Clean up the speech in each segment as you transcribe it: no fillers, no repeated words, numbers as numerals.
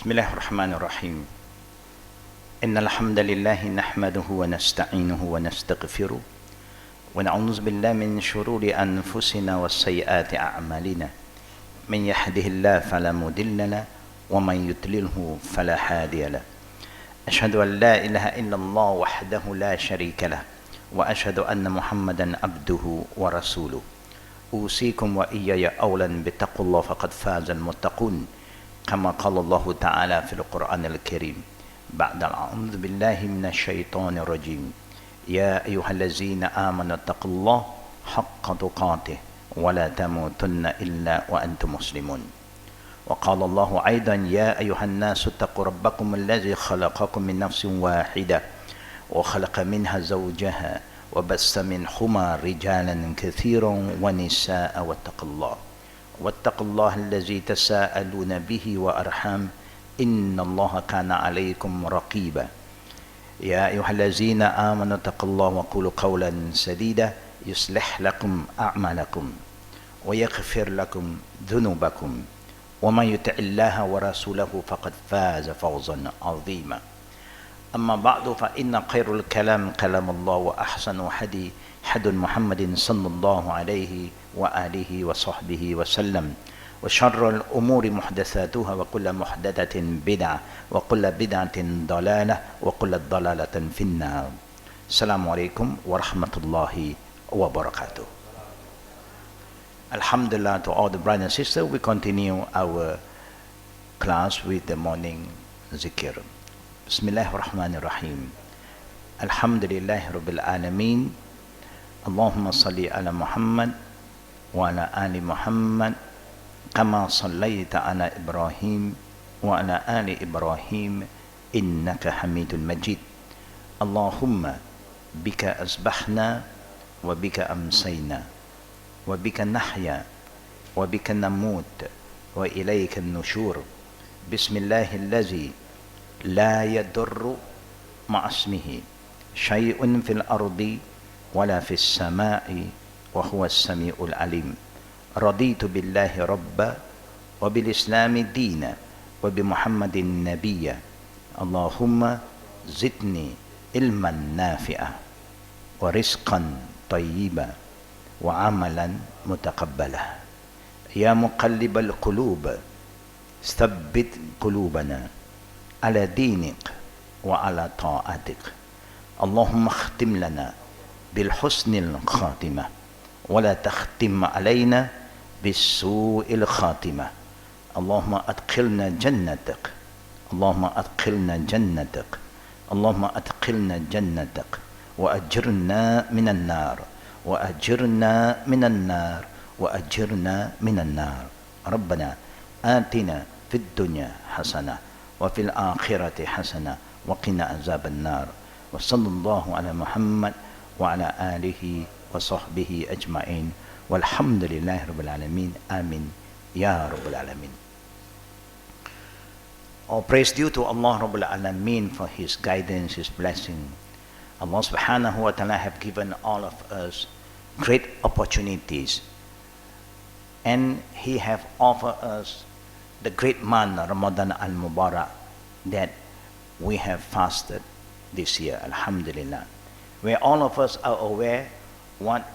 بسم الله الرحمن الرحيم إن الحمد لله نحمده ونستعينه ونستغفره ونعوذ بالله من شرور أنفسنا وسيئات أعمالنا من يهده الله فلا مضل له ومن يضلله فلا هادي له أشهد أن لا إله إلا الله وحده لا شريك له وأشهد أن محمدا عبده ورسوله أوصيكم وإياي أولا بتقوى الله فقد فاز المتقون كما قال الله تعالى في القرآن الكريم بعد أعوذ بالله من الشيطان الرجيم يا أيها الذين آمنوا اتقوا الله حق تقاته ولا تموتن إلا وأنتم مسلمون وقال الله أيضا يا أيها الناس اتقوا ربكم الذي خلقكم من نفس واحدة وخلق منها زوجها وبث منهما رجالا كثيرا ونساء واتقوا الله الذي تساءلون به وأرحام إن الله كان عليكم رقيبا يا أيها الذين آمنوا اتقوا الله وقولوا قولا سديدا يصلح لكم أعمالكم ويغفر لكم ذنوبكم ومن يطع الله ورسوله فقد فاز فوزا عظيما أما بعد فإن خير الكلام كلام الله وأحسن هدي محمد صلى الله عليه وآله وصحبه وسلم وشر الأمور محدثاتها وكل محدثة بدعة وكل بدعة ضلالة وكل ضلالة في النار. السلام عليكم ورحمة الله وبركاته. Alhamdulillah to all the brothers and sisters, we continue our class with the morning zikr. Bismillahirrahmanirrahim. Alhamdulillahi Rabbil Alameen. Allahumma salli ala Muhammad wa ala ali Muhammad kama sallaita ala Ibrahim wa ala ali Ibrahim innaka hamidun majid. Allahumma bika asbahna wa bika amsayna wa bika nahya wa bika namut wa ilayka an-nushur. Bismillahillazi la yadurru ma'asmihi syai'un fil ardi ولا في السماء وهو السميع العليم. رضيت بالله ربا وبالإسلام دينا وبمحمد نبيا. اللهم زدني علما نافعا ورزقا طيبا وعملا متقبلا. يا مقلب القلوب ثبت قلوبنا على دينك وعلى طاعتك. اللهم اختم لنا بالحسن الخاتمة ولا تختم علينا بالسوء الخاتمة. اللهم أدخلنا جنتك اللهم أدخلنا جنتك اللهم أدخلنا جنتك وأجرنا من النار وأجرنا من النار وأجرنا من النار. ربنا آتنا في الدنيا حسنة وفي الآخرة حسنة وقنا عذاب النار. وصلى الله على محمد وعلى آله وصحبه أجمعين والحمد لله رب العالمين. آمين يا رب العالمين. All praise due to Allah Rabbul Alameen for His guidance, His blessing. Allah subhanahu wa ta'ala have given all of us great opportunities and He have offered us the great month Ramadan al-Mubarak that we have fasted this year, Alhamdulillah, where all of us are aware what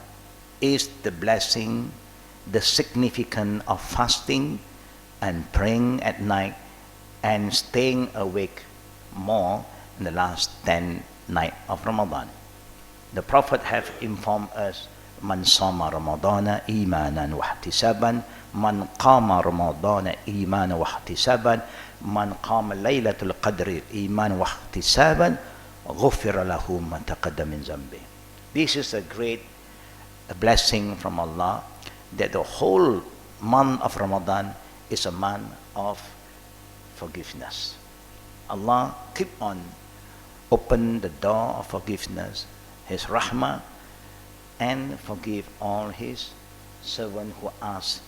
is the blessing, the significance of fasting and praying at night and staying awake more in the last 10 nights of Ramadan. The Prophet have informed us, Man sama Ramadana imanan wa ihtisaban, man qama Ramadana imanan wa ihtisaban, man qama laylatul qadri imanan wa ihtisaban, غفر له ما تقدم من ذنبه. This is a great blessing from Allah that the whole month of Ramadan is a month of forgiveness. Allah keep on open the door of forgiveness, His rahmah, and forgive all His servants who ask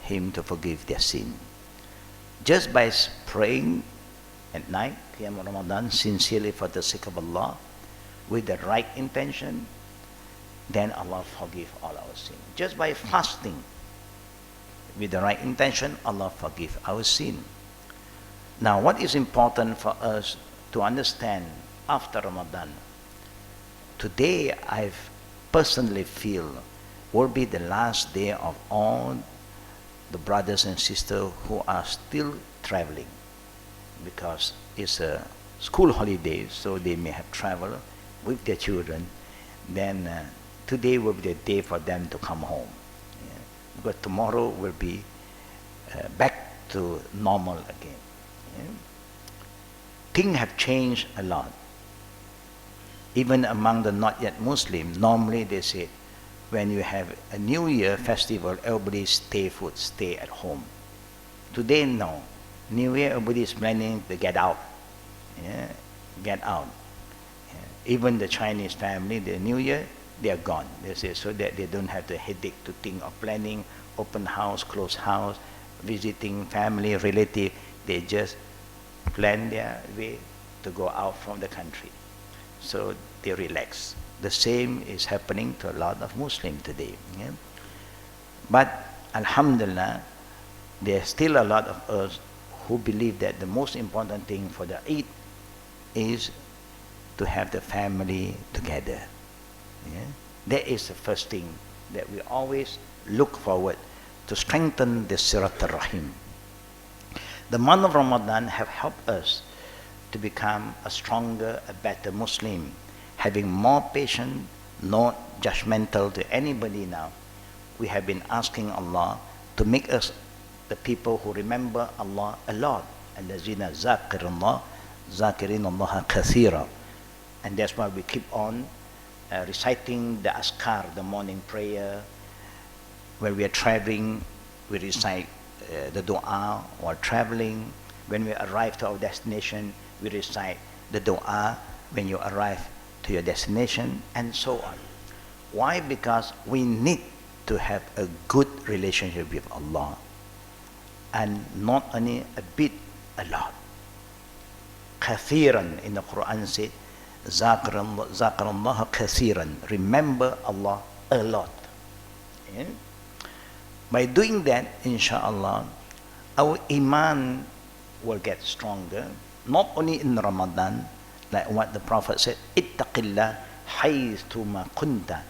Him to forgive their sin. Just by praying at night, Qiyam Ramadan, sincerely for the sake of Allah, with the right intention, then Allah forgive all our sin. Just by fasting with the right intention, Allah forgive our sin. Now, what is important for us to understand after Ramadan, today I personally feel will be the last day of all the brothers and sisters who are still traveling, because it's a school holiday, so they may have traveled with their children. Then today will be the day for them to come home. Yeah. But tomorrow will be back to normal again. Yeah. Things have changed a lot. Even among the not yet Muslim, normally they say, when you have a New Year festival, everybody stay at home. Today, no. New Year, everybody is planning to get out. Yeah? Get out. Yeah. Even the Chinese family, the New Year, they are gone. They say, so that they don't have the headache to think of planning, open house, close house, visiting family, relative. They just plan their way to go out from the country. So they relax. The same is happening to a lot of Muslims today. Yeah? But Alhamdulillah, there are still a lot of us who believe that the most important thing for the Eid is to have the family together. Yeah? That is the first thing that we always look forward to strengthen the Sirat al-Rahim. The month of Ramadan have helped us to become a stronger, a better Muslim, having more patience, not judgmental to anybody now. We have been asking Allah to make us the people who remember Allah a lot. الَّذِينَ ذَاكِرِينَ اللَّهَ كَثِيرًا. And that's why we keep on reciting the Askar, the morning prayer. When we are traveling, we recite the dua while traveling. When we arrive to our destination, we recite the dua when you arrive to your destination, and so on. Why? Because we need to have a good relationship with Allah, and not only a bit, a lot. Kathiran in the Quran said, Zakarallaha kathiran, remember Allah a lot. Yeah? By doing that, inshallah, our iman will get stronger, not only in Ramadan, like what the Prophet said, ittaqillah haythuma kunta,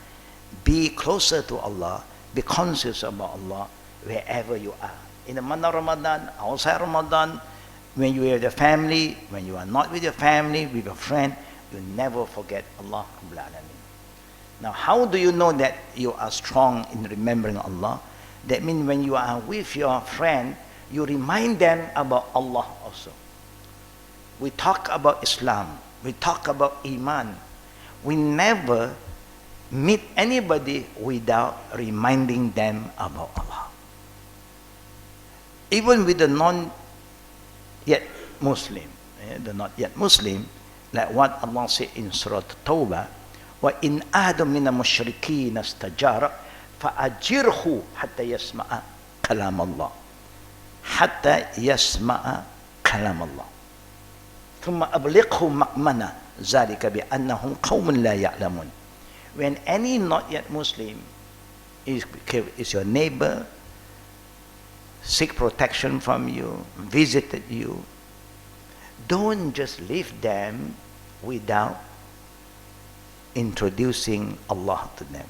be closer to Allah, be conscious about Allah wherever you are. In the month of Ramadan, outside Ramadan, when you are with your family, when you are not with your family, with your friend, you never forget Allah. Now, how do you know that you are strong in remembering Allah? That means when you are with your friend, you remind them about Allah also. We talk about Islam, we talk about Iman. We never meet anybody without reminding them about Allah. Even with the non-yet Muslim, the not yet Muslim, like what Allah said in Surah Tawbah, وَإِنْ أَحَدٌ مِّنَ الْمُشْرِكِينَ اسْتَجَارَكَ فَأَجِرْهُ حَتَّى يَسْمَعَ كَلَامَ اللَّهِ حَتَّى يَسْمَعَ كَلَامَ اللَّهِ ثُمَّ أَبْلِغْهُ مَأْمَنَ ذَلِكَ بِأَنَّهُمْ قَوْمٌ لَا يَعْلَمُونَ. When any not yet Muslim is your neighbor, seek protection from you, visited you, don't just leave them without introducing Allah to them,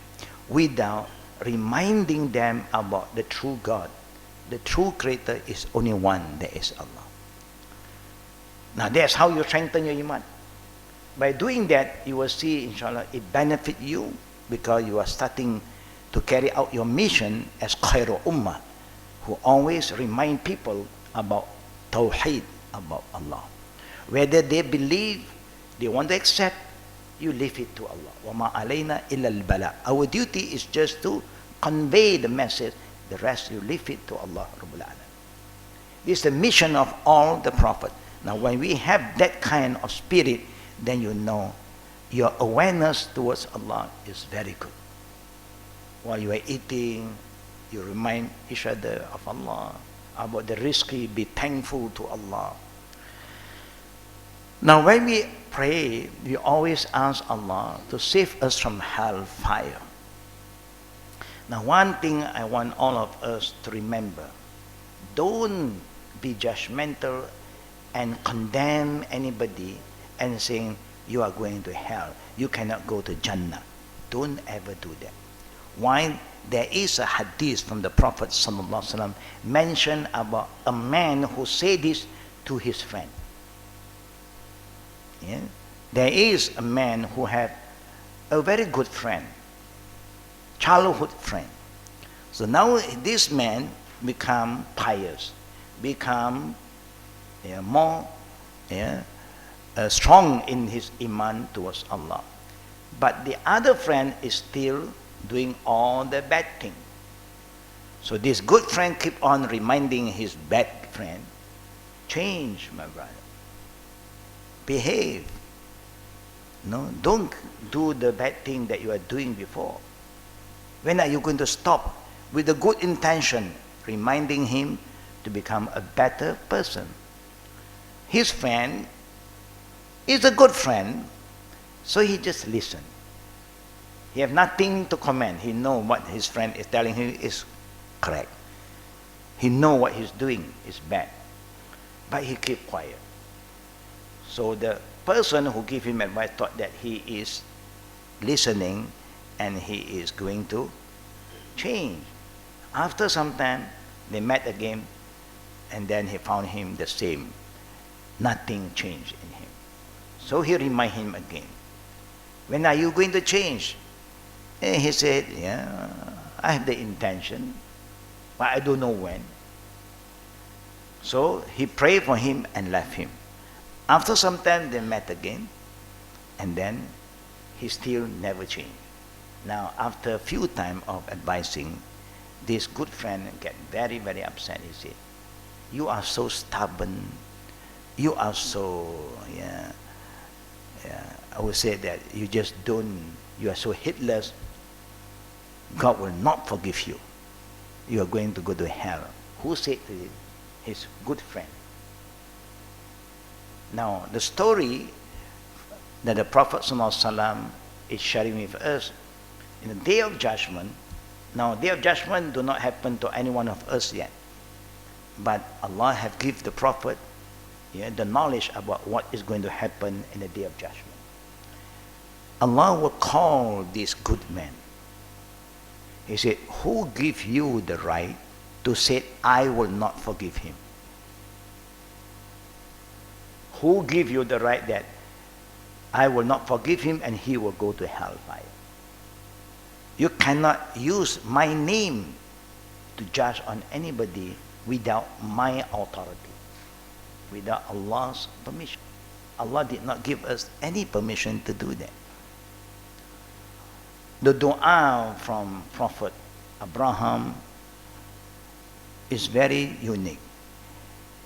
without reminding them about the true God. The true creator is only one, that is Allah. Now that's how you strengthen your iman. By doing that, you will see, inshallah, it benefit you, because you are starting to carry out your mission as Khairul Ummah, who always remind people about Tawheed, about Allah. Whether they believe, they want to accept, you leave it to Allah. وَمَا عَلَيْنَا إِلَّا الْبَلَاء. Our duty is just to convey the message. The rest you leave it to Allah Rabbul Alamin. This is the mission of all the prophets. Now when we have that kind of spirit, then you know your awareness towards Allah is very good. While you are eating, you remind each other of Allah, about the rizqi, be thankful to Allah. Now when we pray, we always ask Allah to save us from hellfire. Now one thing I want all of us to remember, don't be judgmental and condemn anybody and saying, you are going to hell, you cannot go to Jannah. Don't ever do that. Why? There is a hadith from the Prophet ﷺ mentioned about a man who said this to his friend. Yeah? There is a man who had a very good friend, childhood friend. So now this man become pious, become more strong in his iman towards Allah. But the other friend is still doing all the bad thing. So this good friend keep on reminding his bad friend, change, my brother. Behave. No, don't do the bad thing that you are doing before. When are you going to stop? With a good intention, reminding him to become a better person. His friend is a good friend, so he just listen. He have nothing to comment. He know what his friend is telling him is correct. He know what he's doing is bad. But he keep quiet. So the person who gave him advice thought that he is listening and he is going to change. After some time, they met again, and then he found him the same. Nothing changed in him. So he reminded him again. When are you going to change? And he said, yeah, I have the intention, but I don't know when. So he prayed for him and left him. After some time, they met again, and then he still never changed. Now, after a few times of advising, this good friend get very, very upset. He said, you are so stubborn. You are so, I would say that you just don't, you are so heedless. God will not forgive you. You are going to go to hell. Who said to his good friend? Now, the story that the Prophet ﷺ is sharing with us, in the Day of Judgment, now Day of Judgment do not happen to any one of us yet, but Allah have given the Prophet the knowledge about what is going to happen in the Day of Judgment. Allah will call this good man. He said, who give you the right to say, I will not forgive him? Who give you the right that I will not forgive him and he will go to hellfire? You cannot use my name to judge on anybody without my authority, without Allah's permission. Allah did not give us any permission to do that. The dua from Prophet Abraham is very unique.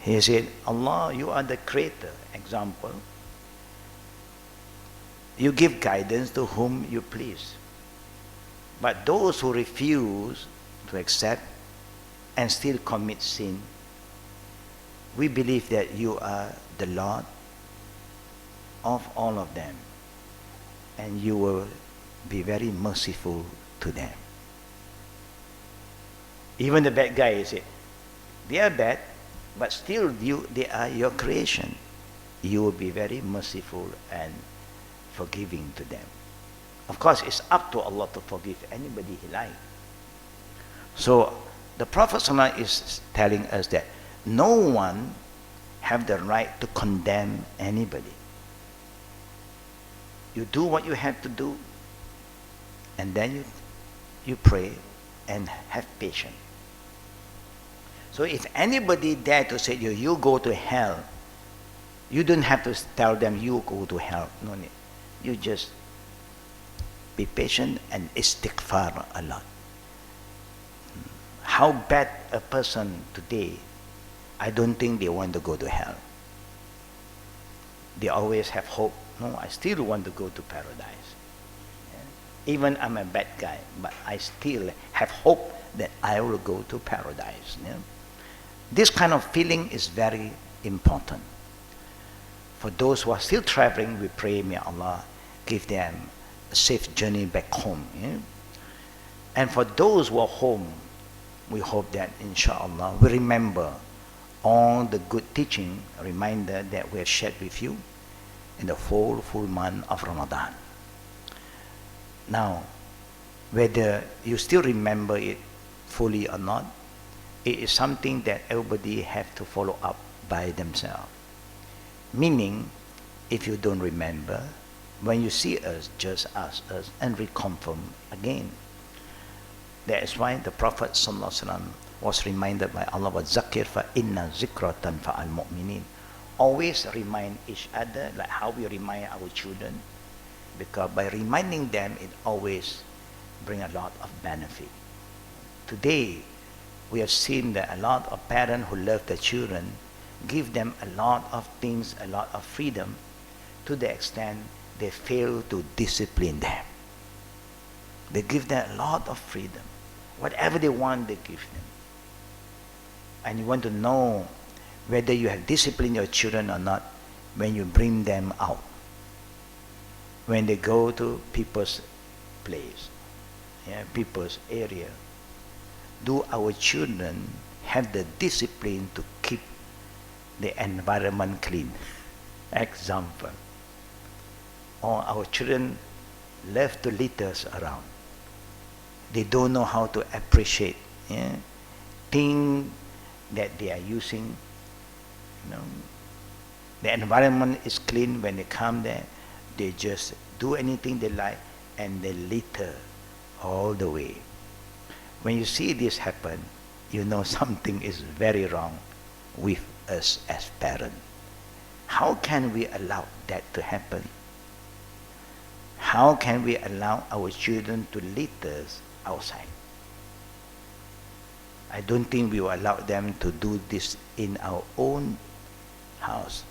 He said, Allah, you are the creator. Example, you give guidance to whom you please. But those who refuse to accept and still commit sin, we believe that you are the Lord of all of them, and you will be very merciful to them. Even the bad guys say, they are bad, but still they are your creation. You will be very merciful and forgiving to them. Of course, it's up to Allah to forgive anybody He likes. So the Prophet ﷺ is telling us that no one have the right to condemn anybody. You do what you have to do, and then you pray and have patience. So if anybody dare to say you go to hell, you don't have to tell them you go to hell. No need. You just be patient and istighfar a lot. How bad a person today, I don't think they want to go to hell. They always have hope. No, I still want to go to paradise. Even I'm a bad guy, but I still have hope that I will go to paradise. This kind of feeling is very important. For those who are still traveling, we pray, may Allah give them a safe journey back home. And for those who are home, we hope that inshallah we remember all the good teaching, reminder that we have shared with you in the full month of Ramadan. Now, whether you still remember it fully or not, it is something that everybody have to follow up by themselves. Meaning, if you don't remember, when you see us, just ask us and reconfirm again. That is why the Prophet ﷺ was reminded by Allah, وَذَكِّرْ فَإِنَّ ذِكْرَ تَنْفَعَ الْمُؤْمِنِينَ. Always remind each other, like how we remind our children, because by reminding them, it always brings a lot of benefit. Today, we have seen that a lot of parents who love their children give them a lot of things, a lot of freedom, to the extent they fail to discipline them. They give them a lot of freedom. Whatever they want, they give them. And you want to know whether you have disciplined your children or not when you bring them out. When they go to people's place, people's area. Do our children have the discipline to keep the environment clean? Example. Or our children love to litter around. They don't know how to appreciate things that they are using. The environment is clean. When they come there, they just do anything they like and they litter all the way. When you see this happen, you know something is very wrong with us as parents. How can we allow that to happen? How can we allow our children to litter outside? I don't think we will allow them to do this in our own house.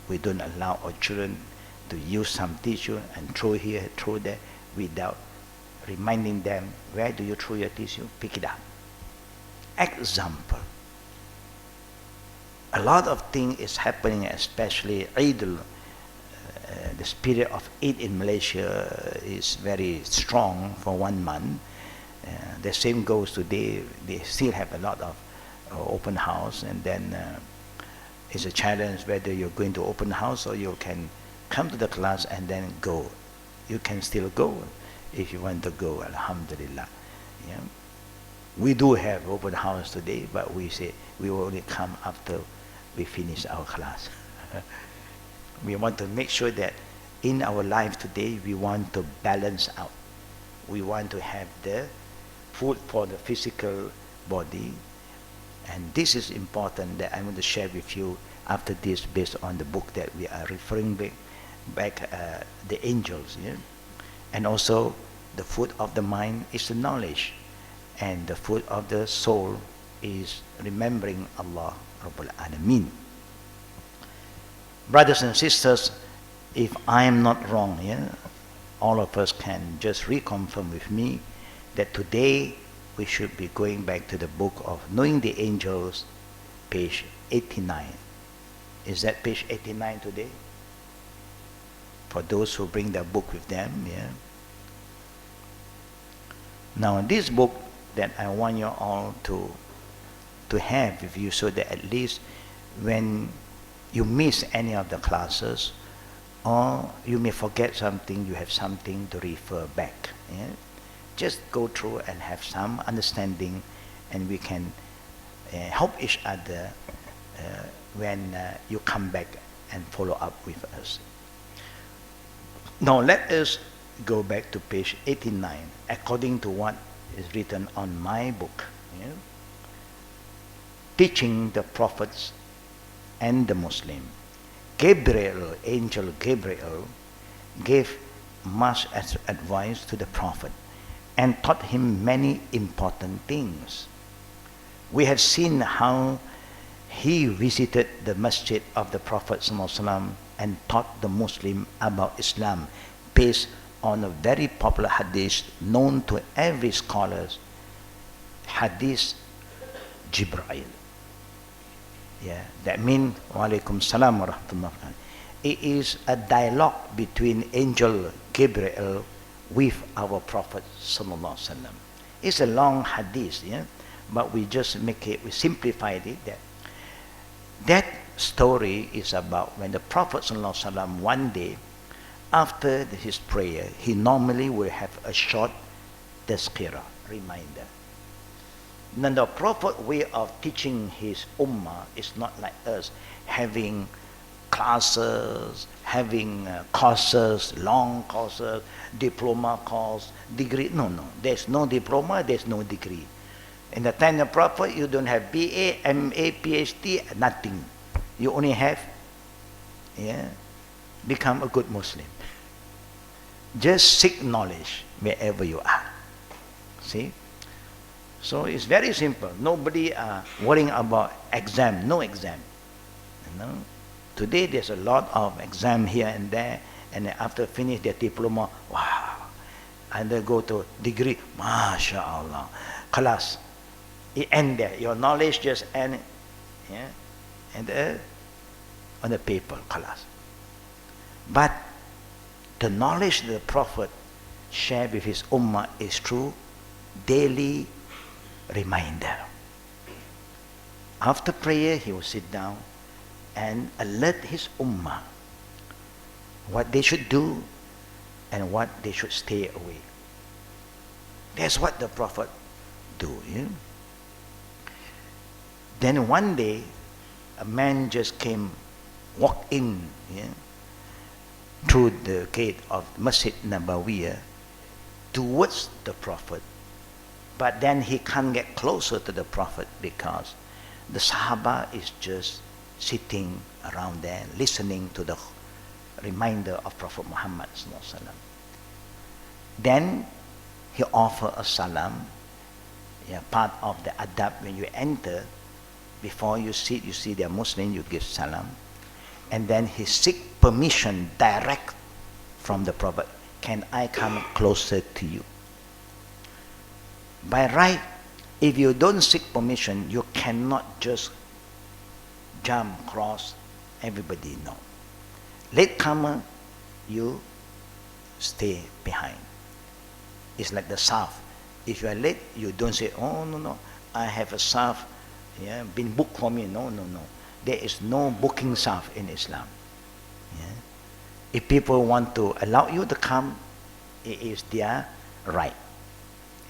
We don't allow our children to use some tissue and throw here, throw there, without reminding them, where do you throw your tissue? Pick it up. Example. A lot of things is happening, especially Eid. The spirit of Eid in Malaysia is very strong for 1 month. The same goes today. They still have a lot of open house, and then it's a challenge whether you're going to open house or you can come to the class and then go. You can still go if you want to go, alhamdulillah. We do have open house today, but we say we will only come after we finish our class. We want to make sure that in our life today, we want to balance out. We want to have the food for the physical body, and this is important that I'm going to share with you after this, based on the book that we are referring back the angels. And also the food of the mind is the knowledge, and the food of the soul is remembering Allah Rabbul Alameen. Brothers and sisters, if I am not wrong, all of us can just reconfirm with me that today we should be going back to the book of Knowing the Angels, page 89. Is that page 89 today? For those who bring their book with them, Now, this book that I want you all to have with you, so that at least when you miss any of the classes, or you may forget something, you have something to refer back. Just go through and have some understanding, and we can help each other when you come back and follow up with us. Now let us go back to page 89 according to what is written on my book. Teaching the prophets and the Muslim. Gabriel, angel Gabriel, gave much advice to the prophet and taught him many important things. We have seen how he visited the masjid of the Prophet ﷺ and taught the Muslim about Islam based on a very popular hadith known to every scholar, Hadith Jibreel. That means wa alaikum salam wa rahmatullah. It is a dialogue between angel Gabriel with our Prophet sallallahu alaihi wasallam. It's a long hadith, but we just make it, we simplified it that That story is about when the Prophet ﷺ one day, after his prayer, he normally will have a short tazkirah, reminder. Now the Prophet way of teaching his ummah is not like us, having classes, having courses, long courses, diploma course, degree. No, there's no diploma, there's no degree. In the time of the Prophet, you don't have BA, MA, PhD, nothing. You only have, become a good Muslim. Just seek knowledge wherever you are. See? So it's very simple. Nobody worrying about exam, no exam. You know? Today there's a lot of exam here and there, and then after finish their diploma, wow. And they go to degree, mashallah. Class. It end there. Your knowledge just end, and on the paper, class. But the knowledge the Prophet shared with his ummah is through daily reminder. After prayer, he will sit down and alert his ummah what they should do and what they should stay away. That's what the Prophet do. Then one day, a man just walked in through the gate of Masjid Nabawiyah towards the Prophet. But then he can't get closer to the Prophet because the Sahaba is just sitting around there listening to the reminder of Prophet Muhammad ﷺ. Then he offered a salam, part of the adab when you enter. Before you sit, you see they're Muslim, you give salam. And then he seek permission direct from the Prophet. Can I come closer to you? By right, if you don't seek permission, you cannot just jump, cross, everybody know. Latecomer, you stay behind. It's like the saf. If you are late, you don't say, oh, no, I have a saf, been booked for me. No. There is no booking saf in Islam. If people want to allow you to come, it is their right.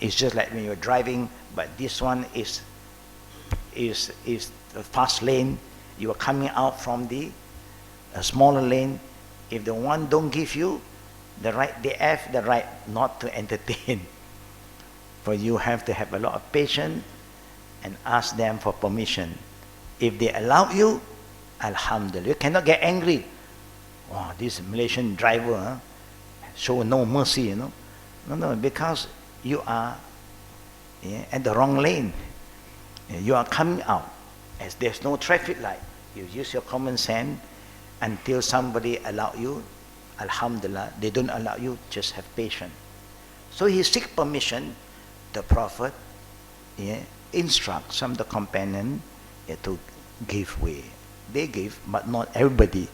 It's just like when you're driving, but this one is the fast lane. You are coming out from the smaller lane. If the one don't give you the right, they have the right not to entertain. For you have to have a lot of patience and ask them for permission. If they allow you, alhamdulillah. You cannot get angry. Oh, this Malaysian driver show no mercy, No, because you are at the wrong lane. You are coming out. As there's no traffic light, you use your common sense until somebody allow you. Alhamdulillah, they don't allow you, just have patience. So he seek permission. The Prophet instruct some of the companion to give way. They give, but not everybody.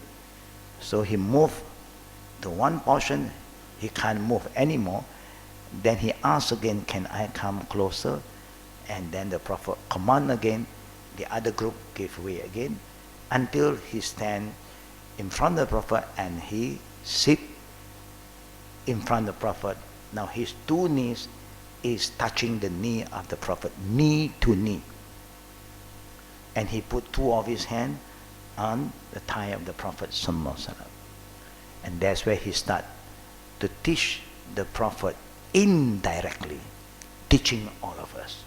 So he moved the one portion, he can't move anymore. Then he asked again, can I come closer? And then the Prophet command again, the other group gave way again, until he stand in front of the Prophet and he sit in front of the Prophet. Now his two knees is touching the knee of the Prophet, knee to knee. And he put two of his hands on the thigh of the Prophet ﷺ. And that's where he start to teach the Prophet indirectly, teaching all of us.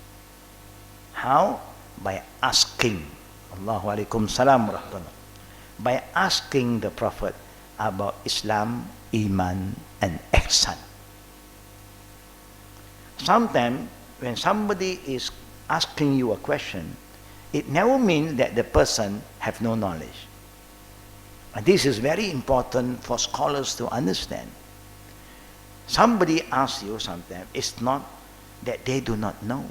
How? By asking. Allahu alaikum salam wa rahmatullah. By asking the Prophet about Islam, Iman, and Ihsan. Sometimes when somebody is asking you a question, it never means that the person have no knowledge. And this is very important for scholars to understand. Somebody asks you sometimes, it's not that they do not know.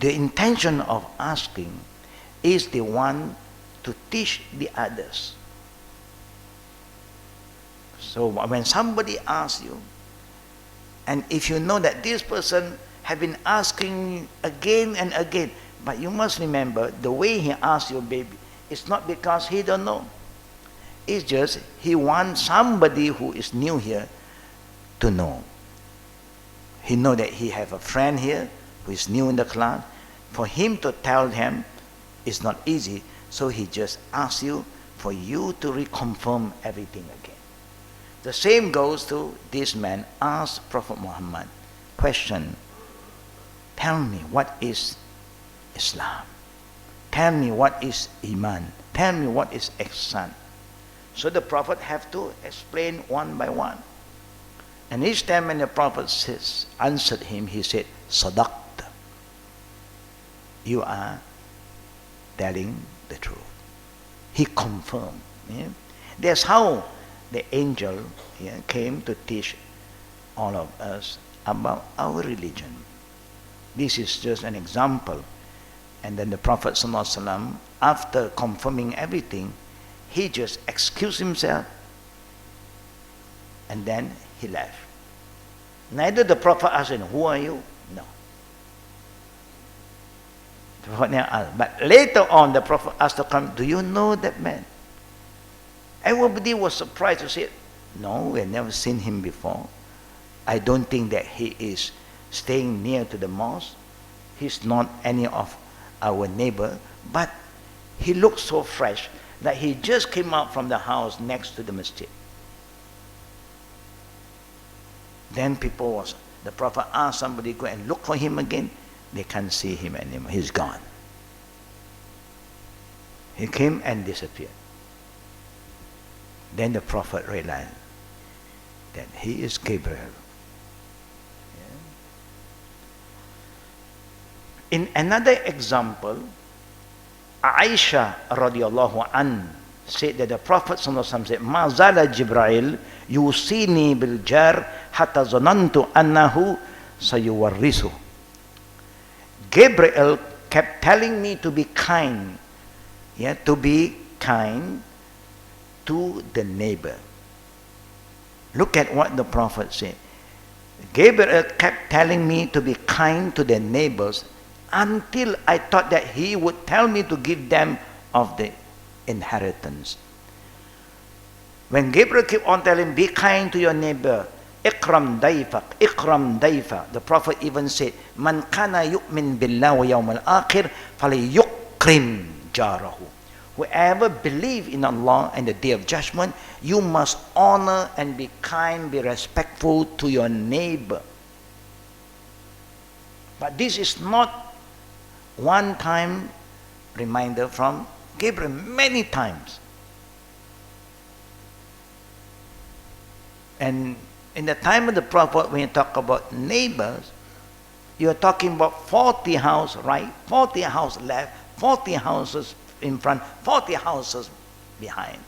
The intention of asking is the one to teach the others. So when somebody asks you, and if you know that this person have been asking again and again, But you must remember, the way he asked your baby, it's not because he don't know. It's just he wants somebody who is new here to know. He know that he have a friend here who is new in the class. For him to tell him is not easy, so he just asks you for you to reconfirm everything again. The same goes to this man asked Prophet Muhammad, question, tell me what is Islam? Tell me what is Iman? Tell me what is Ihsan? So the Prophet have to explain one by one. And each time when the Prophet answered him, he said, Sadaqta. You are telling the truth. He confirmed. Yeah? That's how the angel came to teach all of us about our religion. This is just an example. And then the Prophet ﷺ, after confirming everything, he just excused himself and then he left. Neither the Prophet asked him, who are you? No. The Prophet never asked. But later on, the Prophet asked to come, do you know that man? Everybody was surprised to say, no, we have never seen him before. I don't think that he is staying near to the mosque. He's not any of our neighbor, but he looks so fresh that he just came out from the house next to the masjid. Then the Prophet asked somebody to go and look for him again. They can't see him anymore. He's gone. He came and disappeared. Then the Prophet realized that he is Gabriel. Yeah. In another example, Aisha radiallahu an said that the Prophet said, Ma zala Jibril yusini bil jar hatta zanantu annahu sayuwarrisu. Gabriel kept telling me to be kind, to be kind to the neighbor. Look at what the Prophet said. Gabriel kept telling me to be kind to the neighbors until I thought that he would tell me to give them of the inheritance. When Gabriel kept on telling, be kind to your neighbor, ikram dayfak, ikram dayfa. The Prophet even said, man kana yu'min billah wa yawm al-akhir falyukrim jarahu. Whoever believe in Allah and the Day of Judgment, you must honor and be kind, be respectful to your neighbor. But this is not one-time reminder from Gabriel, many times. And in the time of the Prophet, when you talk about neighbors, you're talking about 40 houses right, 40 houses left, 40 houses in front, 40 houses behind.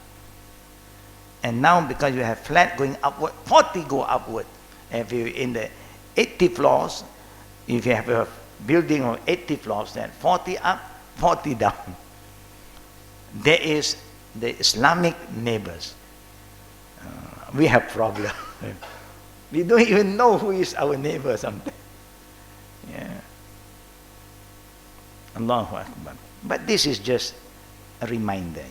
And now because you have flat going upward, 40 go upward. If you're in the 80 floors, if you have a building of 80 floors, then 40 up, 40 down. There is the Islamic neighbors. We have problem. We don't even know who is our neighbor sometimes. Yeah. Allahu Akbar. But this is just a reminder,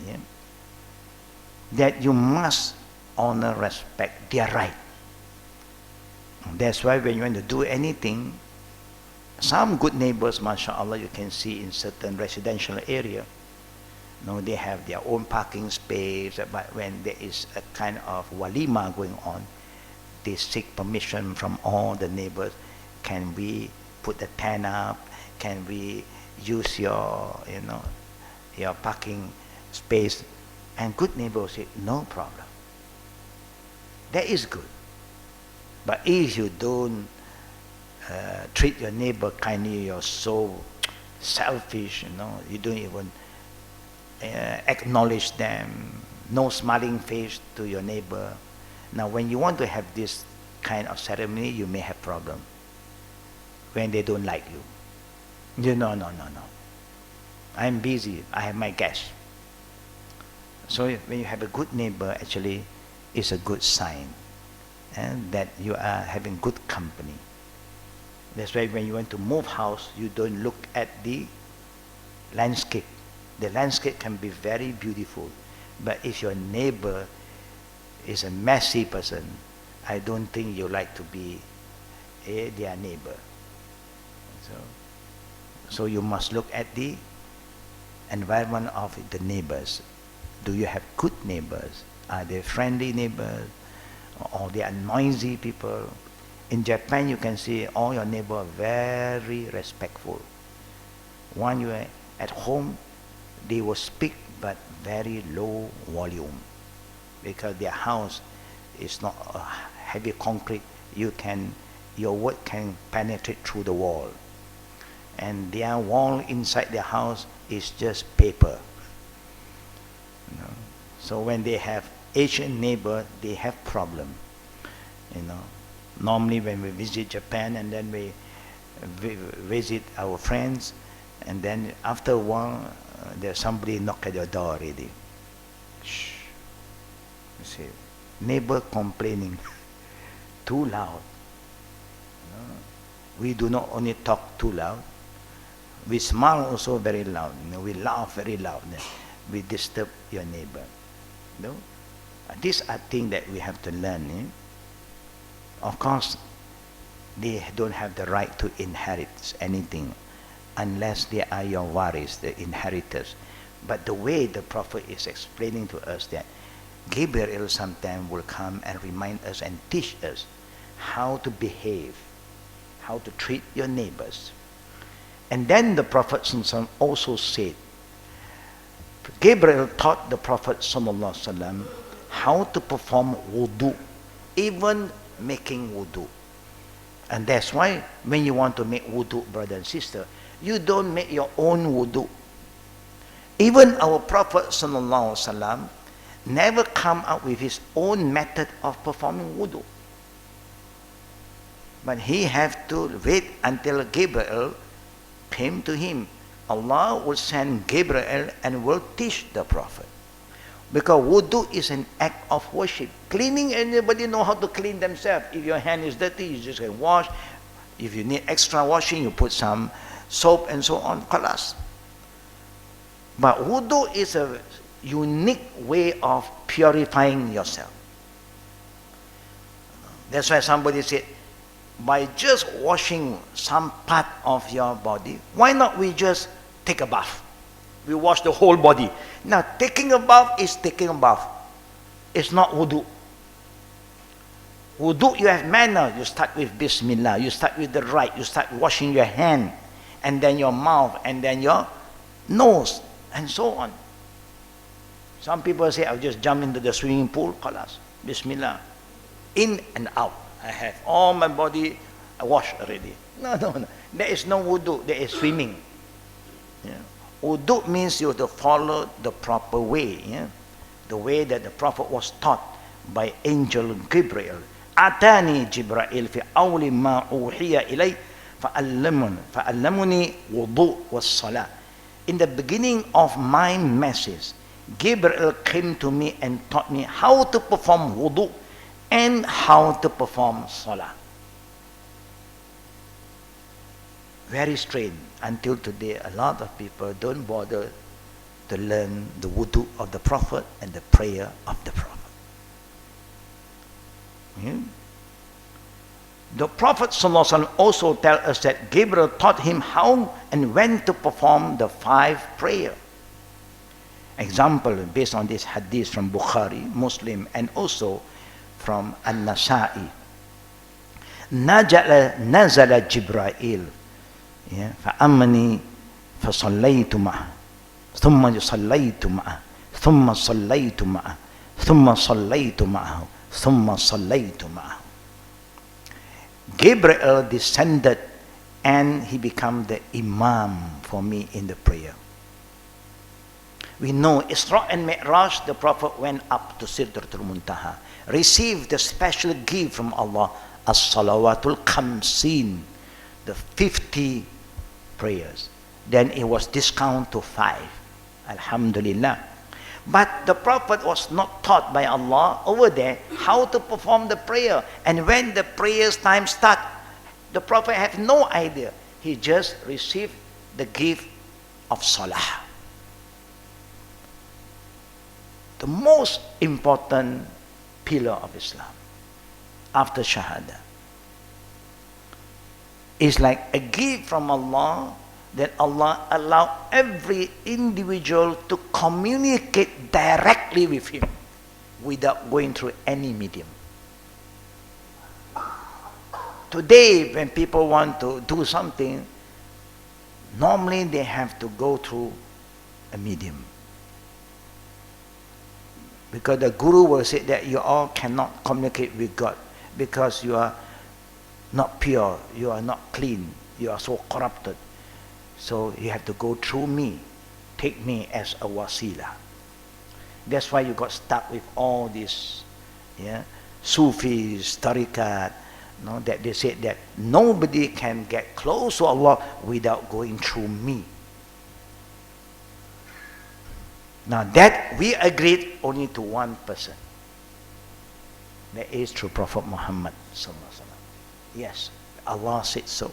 that you must honor, respect their right. That's why when you want to do anything, some good neighbors, mashallah, you can see in certain residential area, they have their own parking space, but when there is a kind of walima going on, they seek permission from all the neighbors. Can we put the tent up? Can we use your parking space? And good neighbors say, no problem. That is good. But if you don't treat your neighbor kindly, you're so selfish, you don't even acknowledge them, no smiling face to your neighbor. Now when you want to have this kind of ceremony, you may have problem when they don't like you. No, I'm busy, I have my guests. So when you have a good neighbor, actually it's a good sign, and that you are having good company. That's why when you want to move house, you don't look at the landscape. The landscape can be very beautiful, but if your neighbor is a messy person, I don't think you like to be their neighbor. So you must look at the environment of the neighbors. Do you have good neighbors? Are they friendly neighbors? Or they are noisy people? In Japan, you can see all your neighbors are very respectful. When you are at home, they will speak but very low volume, because their house is not a heavy concrete. Your word can penetrate through the wall, and their wall inside their house is just paper. So when they have Asian neighbor, they have problem. Normally when we visit Japan, and then we visit our friends, and then after a while there's somebody knock at your door already. Shh. You see, neighbor complaining too loud. We do not only talk too loud, we smile also very loud. We laugh very loud. We disturb your neighbor. These are things that we have to learn. Of course, they don't have the right to inherit anything unless they are your waris, the inheritors. But the way the Prophet is explaining to us that Gabriel sometime will come and remind us and teach us how to behave, how to treat your neighbors. And then the Prophet also said, Gabriel taught the Prophet ﷺ how to perform wudu, even making wudu. And that's why when you want to make wudu, brother and sister, you don't make your own wudu. Even our Prophet ﷺ never come up with his own method of performing wudu. But he have to wait until Gabriel came to him. Allah will send Gabriel and will teach the Prophet. Because wudu is an act of worship. Cleaning, anybody know how to clean themselves. If your hand is dirty, you just can wash. If you need extra washing, you put some soap and so on. Khalas. But wudu is a unique way of purifying yourself. That's why somebody said, by just washing some part of your body, why not we just take a bath? We wash the whole body. Now, taking a bath is taking a bath. It's not wudu. Wudu, you have manner. You start with Bismillah. You start with the right. You start washing your hand, and then your mouth, and then your nose, and so on. Some people say, I'll just jump into the swimming pool. Khalas. Bismillah. In and out. I have all my body washed already. No. There is no wudu. There is swimming. Wudu means you have to follow the proper way. The way that the Prophet was taught by Angel Gabriel. Atani Jibra'il fi awli ma uhiya ilay fa'allamuni wudu was salah. In the beginning of my message, Gabriel came to me and taught me how to perform wudu and how to perform salah. Very strange. Until today, a lot of people don't bother to learn the wudu of the Prophet and the prayer of the Prophet. The Prophet ﷺ also tells us that Gabriel taught him how and when to perform the 5 prayers. Example, based on this hadith from Bukhari, Muslim, and also from An-Nasa'i. Nazala Jibra'il فأمني فصليت معه ثم صليت معه ثم صليت معه ثم صليت معه ثم صليت معه. Gabriel descended and he became the imam for me in the prayer. We know Isra and Mi'raj, the Prophet went up to Sidratul Muntaha, received the special gift from Allah, As-Salawatul Khamsin, the 50 prayers. Then it was discounted to 5. Alhamdulillah. But the Prophet was not taught by Allah over there how to perform the prayer. And when the prayer's time start, the Prophet had no idea. He just received the gift of Salah. The most important pillar of Islam after Shahada. It's like a gift from Allah that Allah allowed every individual to communicate directly with Him without going through any medium. Today, when people want to do something, normally they have to go through a medium. Because the Guru will say that you all cannot communicate with God because you are not pure, you are not clean, you are so corrupted. So you have to go through me. Take me as a wasila. That's why you got stuck with all these Sufis, tariqat, that they said that nobody can get close to Allah without going through me. Now that we agreed only to one person. That is through Prophet Muhammad sallallahu alaihi wasallam. Yes, Allah said so.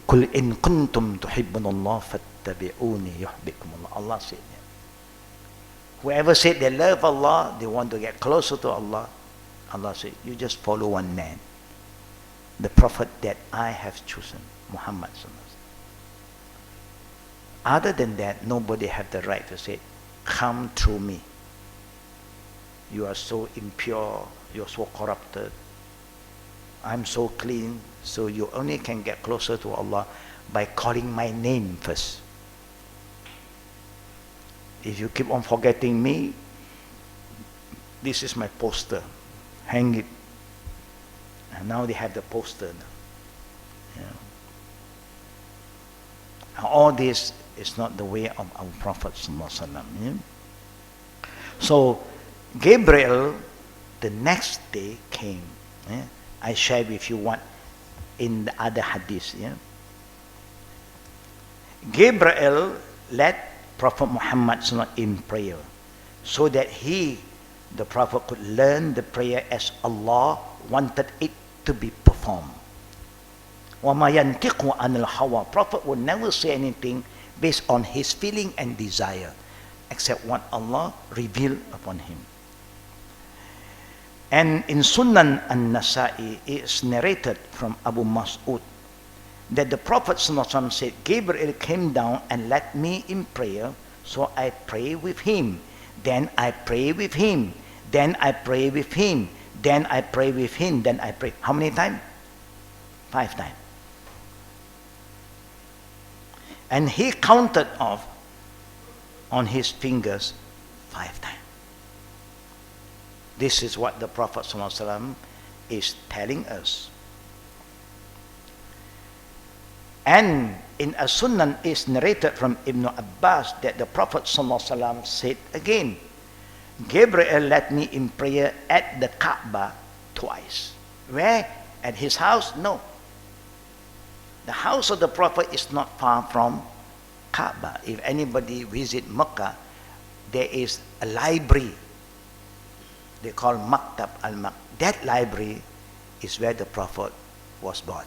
Qul in kuntum tuhibbun Allah fattabi'uni yuhibbukum Allah. Allah said that. Whoever said they love Allah, they want to get closer to Allah, Allah said, you just follow one man, the Prophet that I have chosen, Muhammad sallallahu alaihi wasallam. Other than that, nobody have the right to say, come through me. You are so impure, you are so corrupted. I'm so clean, so you only can get closer to Allah by calling my name first. If you keep on forgetting me, this is my poster. Hang it. And now they have the poster now. All this is not the way of our Prophet sallallahu alaihi wasallam. So Gabriel the next day came. I share with you what in the other hadith. Gabriel led Prophet Muhammad in prayer so that he, the Prophet, could learn the prayer as Allah wanted it to be performed. وَمَا يَنْتِقُ عَنِ الْهَوَى. Prophet would never say anything based on his feeling and desire except what Allah revealed upon him. And in Sunan an-Nasa'i, it is narrated from Abu Mas'ud that the Prophet ﷺ said, Gabriel came down and led me in prayer, so I pray with him. Then I pray with him. Then I pray with him. Then I pray with him. Then I pray. How many times? 5 times. And he counted off on his fingers 5 times. This is what the Prophet ﷺ is telling us. And in a Sunan is narrated from Ibn Abbas that the Prophet ﷺ said again, Gabriel led me in prayer at the Kaaba twice. Where? At his house? No. The house of the Prophet is not far from Kaaba. If anybody visit Mecca, there is a library. They call Maktab al-Maq. That library is where the Prophet was born.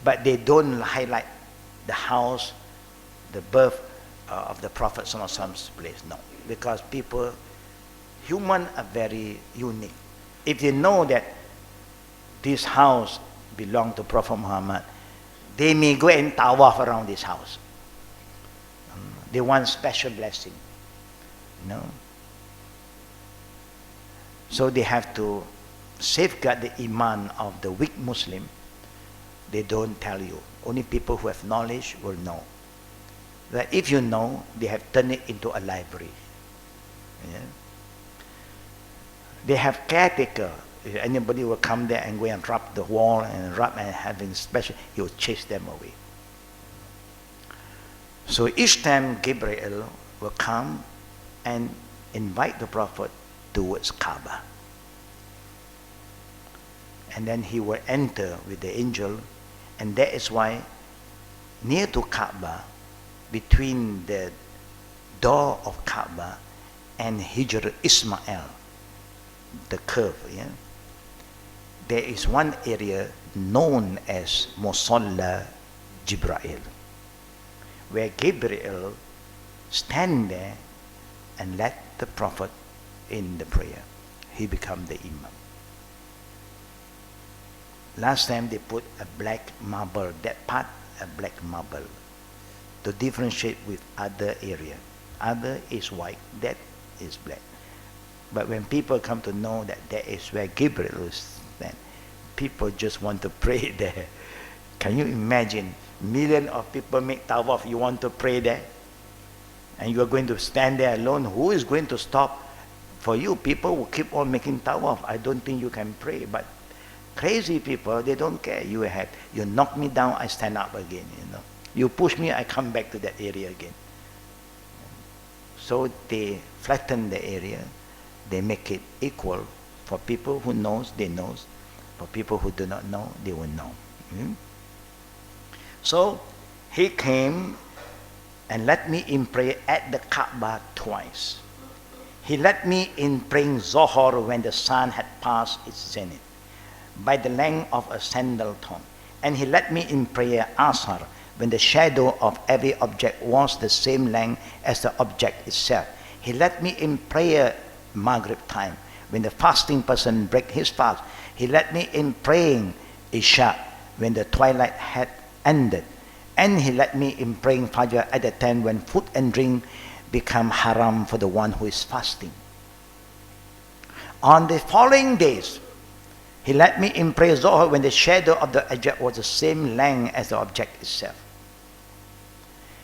But they don't highlight the house, the birth of the Prophet ﷺ's place. No. Because people, human are very unique. If they know that this house belonged to Prophet Muhammad, they may go and tawaf around this house. They want special blessing. So they have to safeguard the iman of the weak Muslim. They don't tell you. Only people who have knowledge will know. That if you know, they have turned it into a library. They have caretaker. If anybody will come there and go and rub the wall and rub and having special, he will chase them away. So each time Gabriel will come and invite the Prophet towards Kaaba. And then he will enter with the angel, and that is why near to Kaaba, between the door of Kaaba and Hijr Ismail, the curve, there is one area known as Musalla Jibreel, where Gabriel stand there and led the Prophet in the prayer. He become the Imam. Last time they put a black marble, that part a black marble, to differentiate with other area. Other is white, that is black. But when people come to know that that is where Gabriel is, then people just want to pray there. Can you imagine? Millions of people make tawaf, you want to pray there? And you are going to stand there alone. Who is going to stop for you? People will keep on making tawaf. I don't think you can pray. But crazy people, they don't care. You knock me down, I stand up again. You push me, I come back to that area again. So they flatten the area. They make it equal. For people who knows, they knows. For people who do not know, they will know. So he came and led me in prayer at the Kaaba twice. He led me in praying Zohar when the sun had passed its zenith, by the length of a sandal thorn. And he led me in prayer Asr, when the shadow of every object was the same length as the object itself. He led me in prayer Maghrib time, when the fasting person break his fast. He led me in praying Isha, when the twilight had ended. And he led me in praying Fajr at the time when food and drink become haram for the one who is fasting. On the following days, he led me in prayer Zohar when the shadow of the object was the same length as the object itself.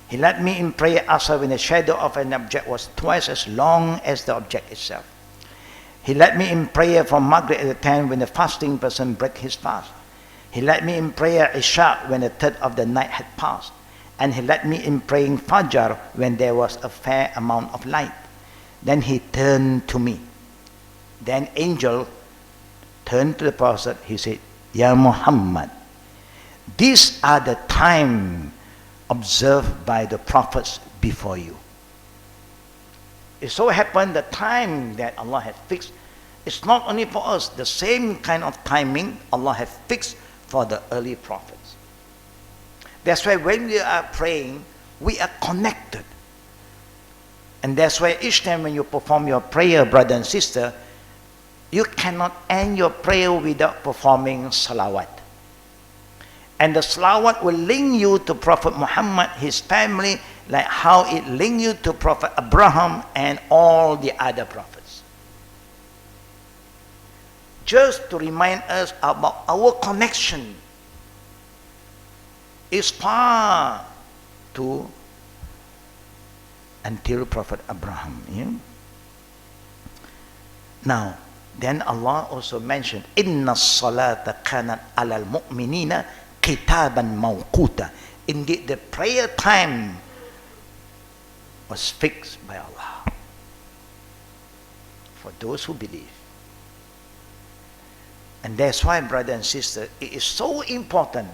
He led me in prayer Asr when the shadow of an object was twice as long as the object itself. He led me in prayer from Maghrib at the time when the fasting person break his fast. He led me in prayer Isha when the third of the night had passed. And he led me in praying Fajr when there was a fair amount of light. Then he turned to me. Then angel turned to the Prophet. He said, Ya Muhammad, these are the time observed by the prophets before you. It so happened the time that Allah had fixed, it's not only for us, the same kind of timing Allah had fixed for the early prophets. That's why when we are praying, we are connected. And that's why each time when you perform your prayer, brother and sister, you cannot end your prayer without performing salawat. And the salawat will link you to Prophet Muhammad, his family, like how it linked you to Prophet Abraham and all the other prophets. Just to remind us about our connection is far to until Prophet Abraham. Now, then Allah also mentioned, Inna salata kanat alal mu'minina kitaban mawquta. Indeed, the prayer time was fixed by Allah for those who believe. And that's why, brother and sister, it is so important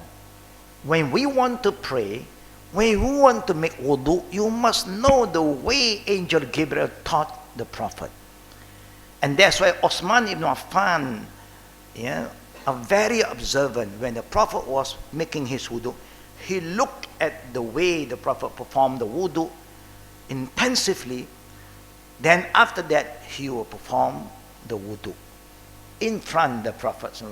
when we want to pray, when we want to make wudu, you must know the way Angel Gabriel taught the Prophet. And that's why Osman ibn Affan, are very observant. When the Prophet was making his wudu, he looked at the way the Prophet performed the wudu intensively. Then after that, he will perform the wudu in front of the Prophet.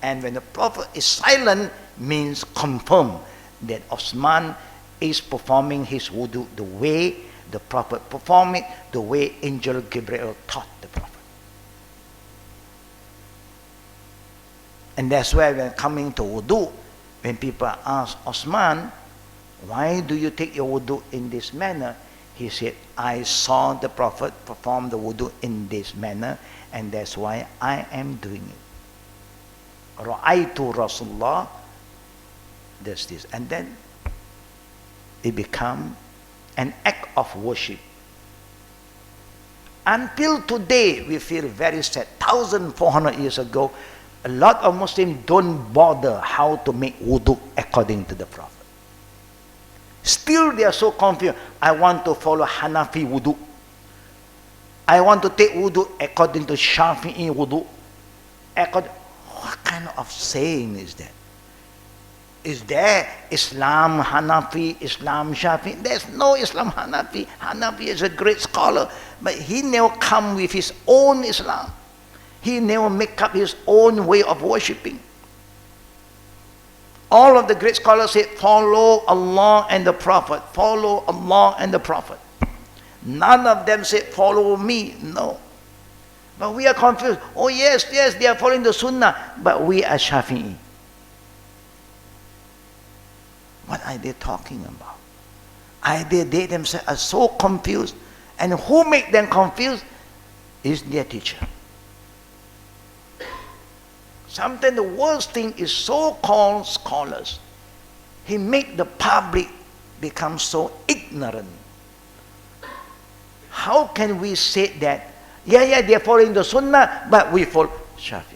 And when the Prophet is silent, means confirm that Osman is performing his wudu the way the Prophet performed it, the way Angel Gabriel taught the Prophet. And that's why when coming to wudu, when people ask Osman, why do you take your wudu in this manner? He said, I saw the Prophet perform the wudu in this manner, and that's why I am doing it. Ra'aytu Rasulullah does this. And then it become an act of worship. Until today, we feel very sad. 1,400 years ago, a lot of Muslims don't bother how to make wudu according to the Prophet. Still they are so confused. I want to follow Hanafi wudu. I want to take wudu according to Shafi'i wudu. What kind of saying is that? Is there Islam Hanafi, Islam Shafi? There's no Islam Hanafi. Hanafi is a great scholar, but he never come with his own Islam. He never make up his own way of worshipping. All of the great scholars say, follow Allah and the Prophet. Follow Allah and the Prophet. None of them say, follow me. No. But we are confused. Oh yes, they are following the Sunnah, but we are Shafi'i. What are they talking about? They themselves are so confused. And who make them confused is their teacher. Sometimes the worst thing is so-called scholars. He make the public become so ignorant. How can we say that? Yeah, they are following the Sunnah, but we follow Shafi'i.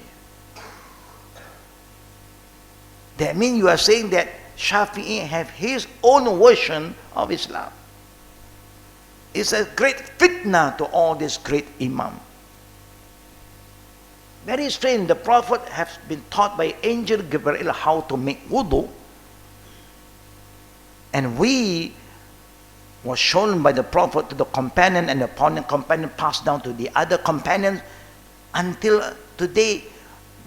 That means you are saying that Shafi'i have his own version of Islam. It's a great fitna to all these great imam. Very strange. The Prophet has been taught by Angel Gabriel how to make wudu, and we was shown by the Prophet to the companion, and the companion passed down to the other companions until today.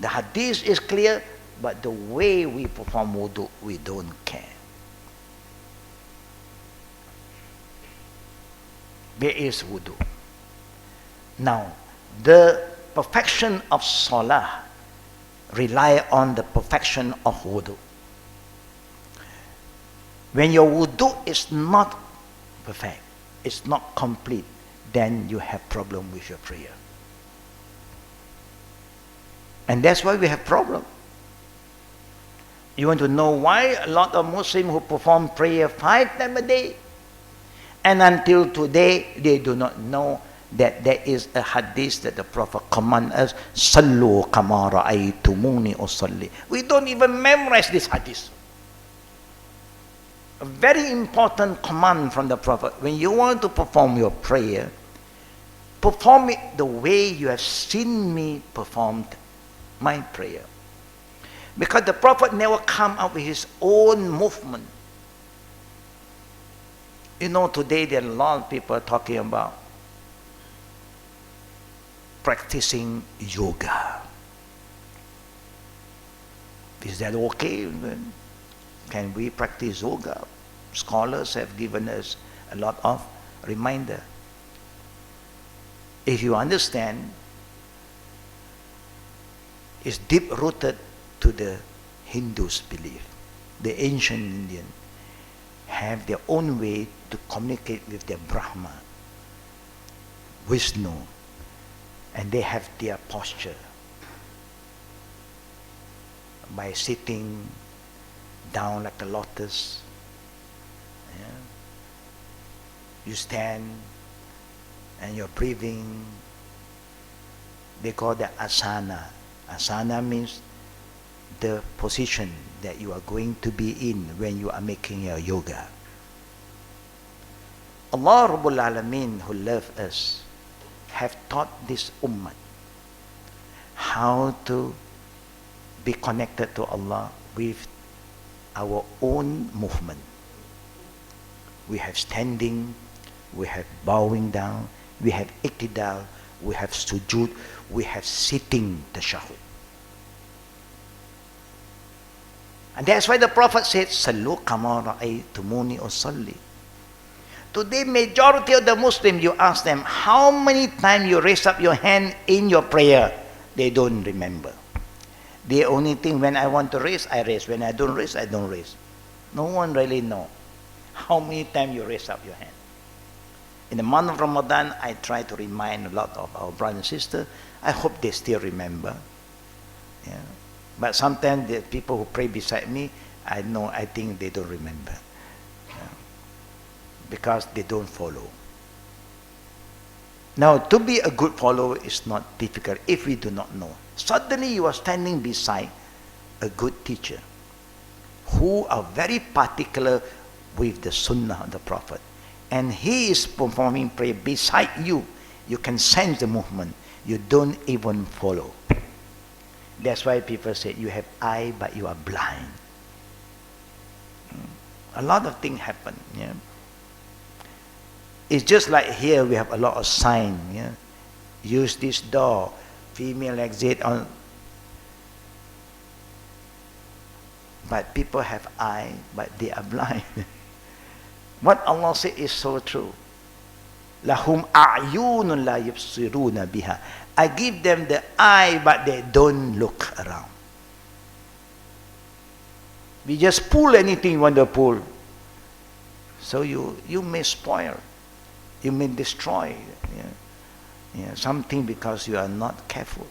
The hadith is clear, but the way we perform wudu, we don't care. There is wudu. Now, the perfection of salah rely on the perfection of wudu. When your wudu is not perfect, it's not complete, then you have problem with your prayer. And that's why we have problem. You want to know why a lot of Muslims who perform prayer 5 times a day, and until today they do not know that there is a hadith that the Prophet commands us, Sallu kama ra'aytumuni usalli. We don't even memorize this hadith. A very important command from the Prophet. When you want to perform your prayer, perform it the way you have seen me perform my prayer. Because the Prophet never come up with his own movement. You know, today there are a lot of people talking about practicing yoga. Is that okay? Can we practice yoga? Scholars have given us a lot of reminder. If you understand, it's deep rooted to the Hindus' belief. The ancient Indian have their own way to communicate with their Brahma, Vishnu, and they have their posture by sitting down like a lotus. Yeah. You stand and you're breathing. They call that asana. Asana means the position that you are going to be in when you are making your yoga. Allah Rabbul Alameen, who loves us, have taught this ummah how to be connected to Allah with our own movement. We have standing, we have bowing down, we have iqtidal, we have sujood, we have sitting tashahhud. And that's why the Prophet said, Sallu kama ra'aytumuni usalli. Today, majority of the Muslims, you ask them, how many times you raise up your hand in your prayer? They don't remember. The only thing, when I want to raise, I raise. When I don't raise, I don't raise. No one really know how many times you raise up your hand. In the month of Ramadan, I try to remind a lot of our brothers and sisters. I hope they still remember. Yeah. But sometimes the people who pray beside me, I think they don't remember. Yeah. Because they don't follow. Now, to be a good follower is not difficult if we do not know. Suddenly you are standing beside a good teacher who are very particular with the sunnah of the Prophet. And he is performing prayer beside you. You can sense the movement. You don't even follow. That's why people say you have eye but you are blind. A lot of things happen. Yeah. It's just like here we have a lot of sign. Yeah. Use this door, female exit on. But people have eye, but they are blind. What Allah said is so true. Lahum a'yunun la yubsiruna biha. I give them the eye, but they don't look around. We just pull anything you want to pull. So you may spoil. You may destroy something because you are not careful.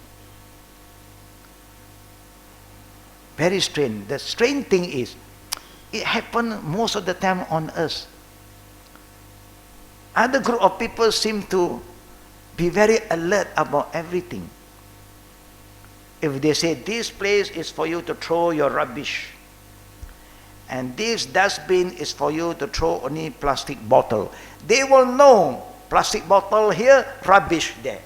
Very strange. The strange thing is, it happens most of the time on us. Other group of people seem to be very alert about everything. If they say, this place is for you to throw your rubbish, and this dustbin is for you to throw only plastic bottle, they will know plastic bottle here, rubbish there.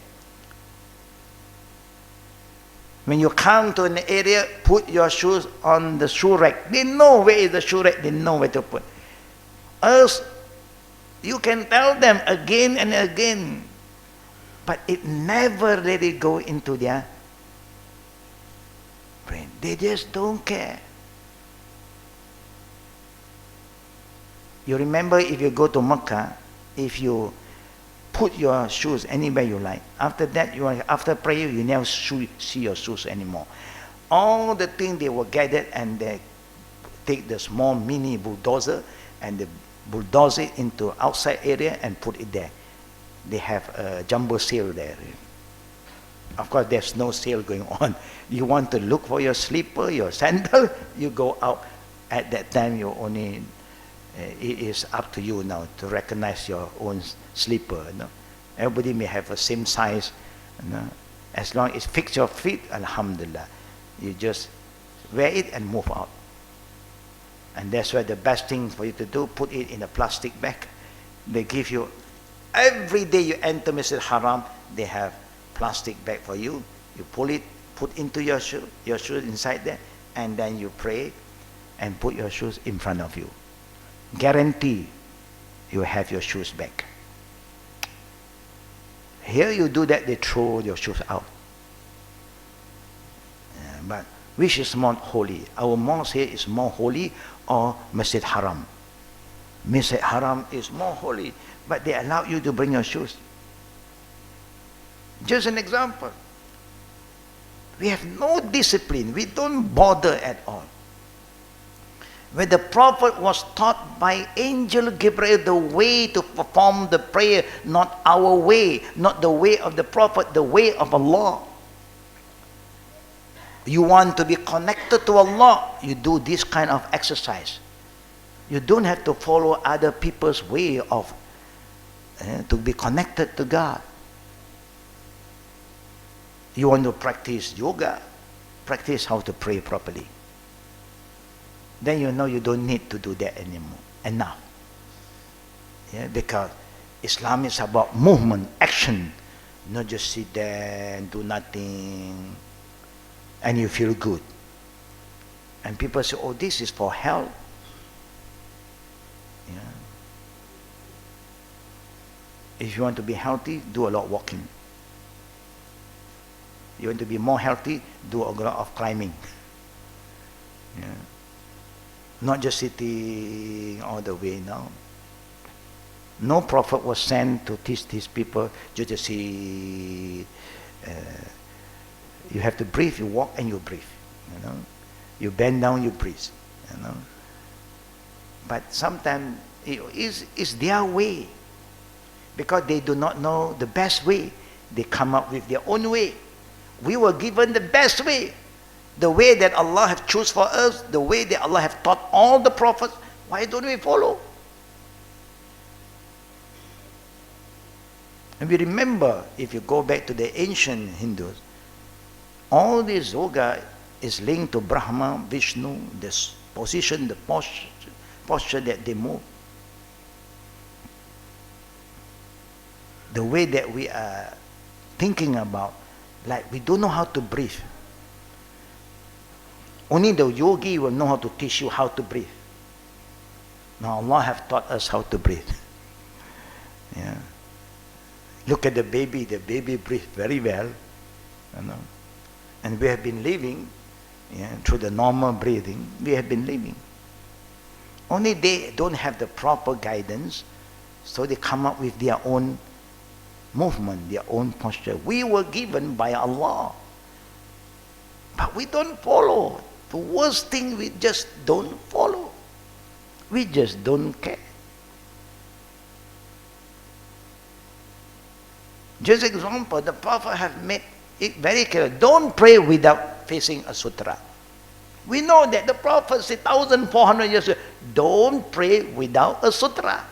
When you come to an area, put your shoes on the shoe rack. They know where is the shoe rack, they know where to put. Else, you can tell them again and again, but it never really go into their brain. They just don't care. You remember if you go to Mecca, if you put your shoes anywhere you like, after that, after prayer, you never see your shoes anymore. All the things they will gather and they take the small mini bulldozer and they bulldoze it into outside area and put it there. They have a jumbo sale there. Of course, there's no sale going on. You want to look for your slipper, your sandal, you go out. At that time, you only... it is up to you now to recognize your own slipper. Everybody may have the same size. As long as it fits your feet, alhamdulillah, you just wear it and move out. And that's why the best thing for you to do, put it in a plastic bag. They give you, every day you enter Masjid Haram, they have plastic bag for you. You pull it, put into your shoes inside there, and then you pray and put your shoes in front of you. Guarantee you have your shoes back. Here you do that, they throw your shoes out. But which is more holy? Our mosque here is more holy or Masjid Haram? Masjid Haram is more holy, but they allow you to bring your shoes. Just an example. We have no discipline. We don't bother at all. When the Prophet was taught by Angel Gabriel the way to perform the prayer, not our way, not the way of the Prophet, the way of Allah. You want to be connected to Allah, you do this kind of exercise. You don't have to follow other people's way of to be connected to God. You want to practice yoga, practice how to pray properly. Then you know you don't need to do that anymore. Enough. Yeah, because Islam is about movement, action. Not just sit there and do nothing and you feel good. And people say, oh, this is for health. Yeah. If you want to be healthy, do a lot of walking. You want to be more healthy, do a lot of climbing. Yeah. Not just sitting all the way now. No prophet was sent to teach these people just to see. You have to breathe. You walk and you breathe. You know, you bend down, you breathe. You know, but sometimes it's their way because they do not know the best way. They come up with their own way. We were given the best way. The way that Allah have chosen for us, the way that Allah have taught all the prophets, why don't we follow? And we remember, if you go back to the ancient Hindus, all this yoga is linked to Brahma, Vishnu, this position, the posture that they move. The way that we are thinking about, like we don't know how to breathe. Only the yogi will know how to teach you how to breathe. Now Allah have taught us how to breathe. Yeah. Look at the baby breathes very well. You know. And we have been living, through the normal breathing, we have been living. Only they don't have the proper guidance, so they come up with their own movement, their own posture. We were given by Allah, but we don't follow. The worst thing, we just don't follow. We just don't care. Just example, the Prophet have made it very clear. Don't pray without facing a sutra. We know that the Prophet said 1,400 years ago, don't pray without a sutra.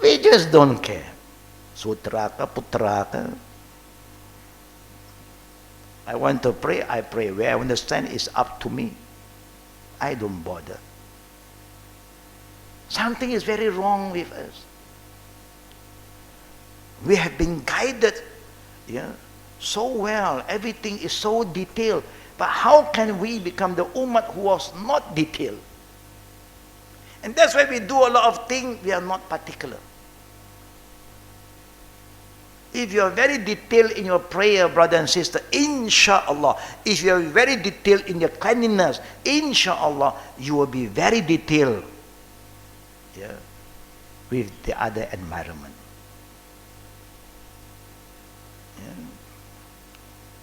We just don't care. Sutra ka, putra ka. I want to pray, I pray. Where I understand is up to me. I don't bother. Something is very wrong with us. We have been guided so well. Everything is so detailed. But how can we become the ummah who was not detailed? And that's why we do a lot of things we are not particular. If you are very detailed in your prayer, brother and sister, inshallah, if you are very detailed in your cleanliness, inshallah, you will be very detailed with the other environment.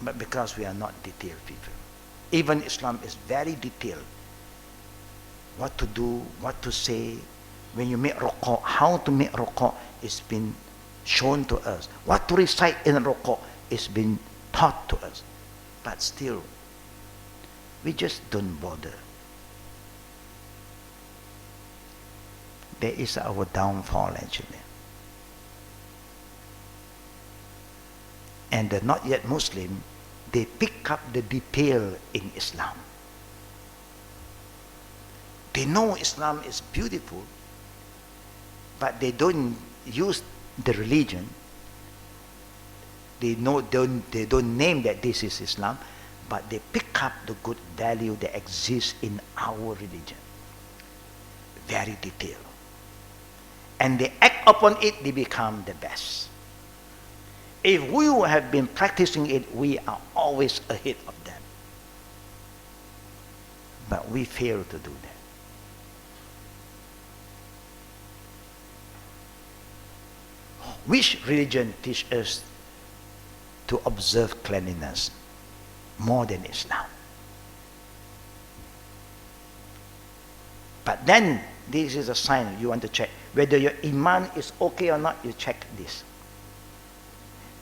But because we are not detailed people. Even Islam is very detailed. What to do, what to say. When you make ruku', how to make ruku' is been shown to us. What to recite in ruku' is been taught to us. But still, we just don't bother. There is our downfall actually. And the not yet Muslim, they pick up the detail in Islam. They know Islam is beautiful, but they don't use the religion. They don't name that this is Islam, but they pick up the good value that exists in our religion. Very detailed. And they act upon it, they become the best. If we have been practicing it, we are always ahead of them. But we fail to do that. Which religion teaches us to observe cleanliness more than Islam? But then, this is a sign you want to check. Whether your iman is okay or not, you check this.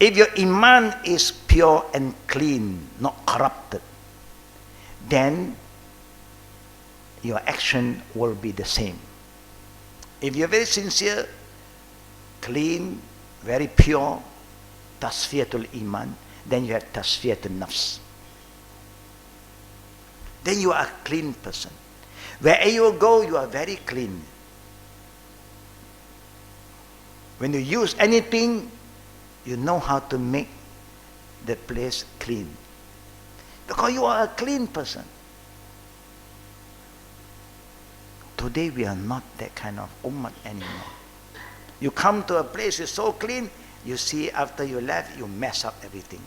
If your iman is pure and clean, not corrupted, then your action will be the same. If you're very sincere, clean, very pure, tasfiyatul iman, then you have tasfiyatul nafs. Then you are a clean person. Wherever you go, you are very clean. When you use anything, you know how to make the place clean. Because you are a clean person. Today we are not that kind of ummah anymore. You come to a place, it's so clean, you see after you left, you mess up everything.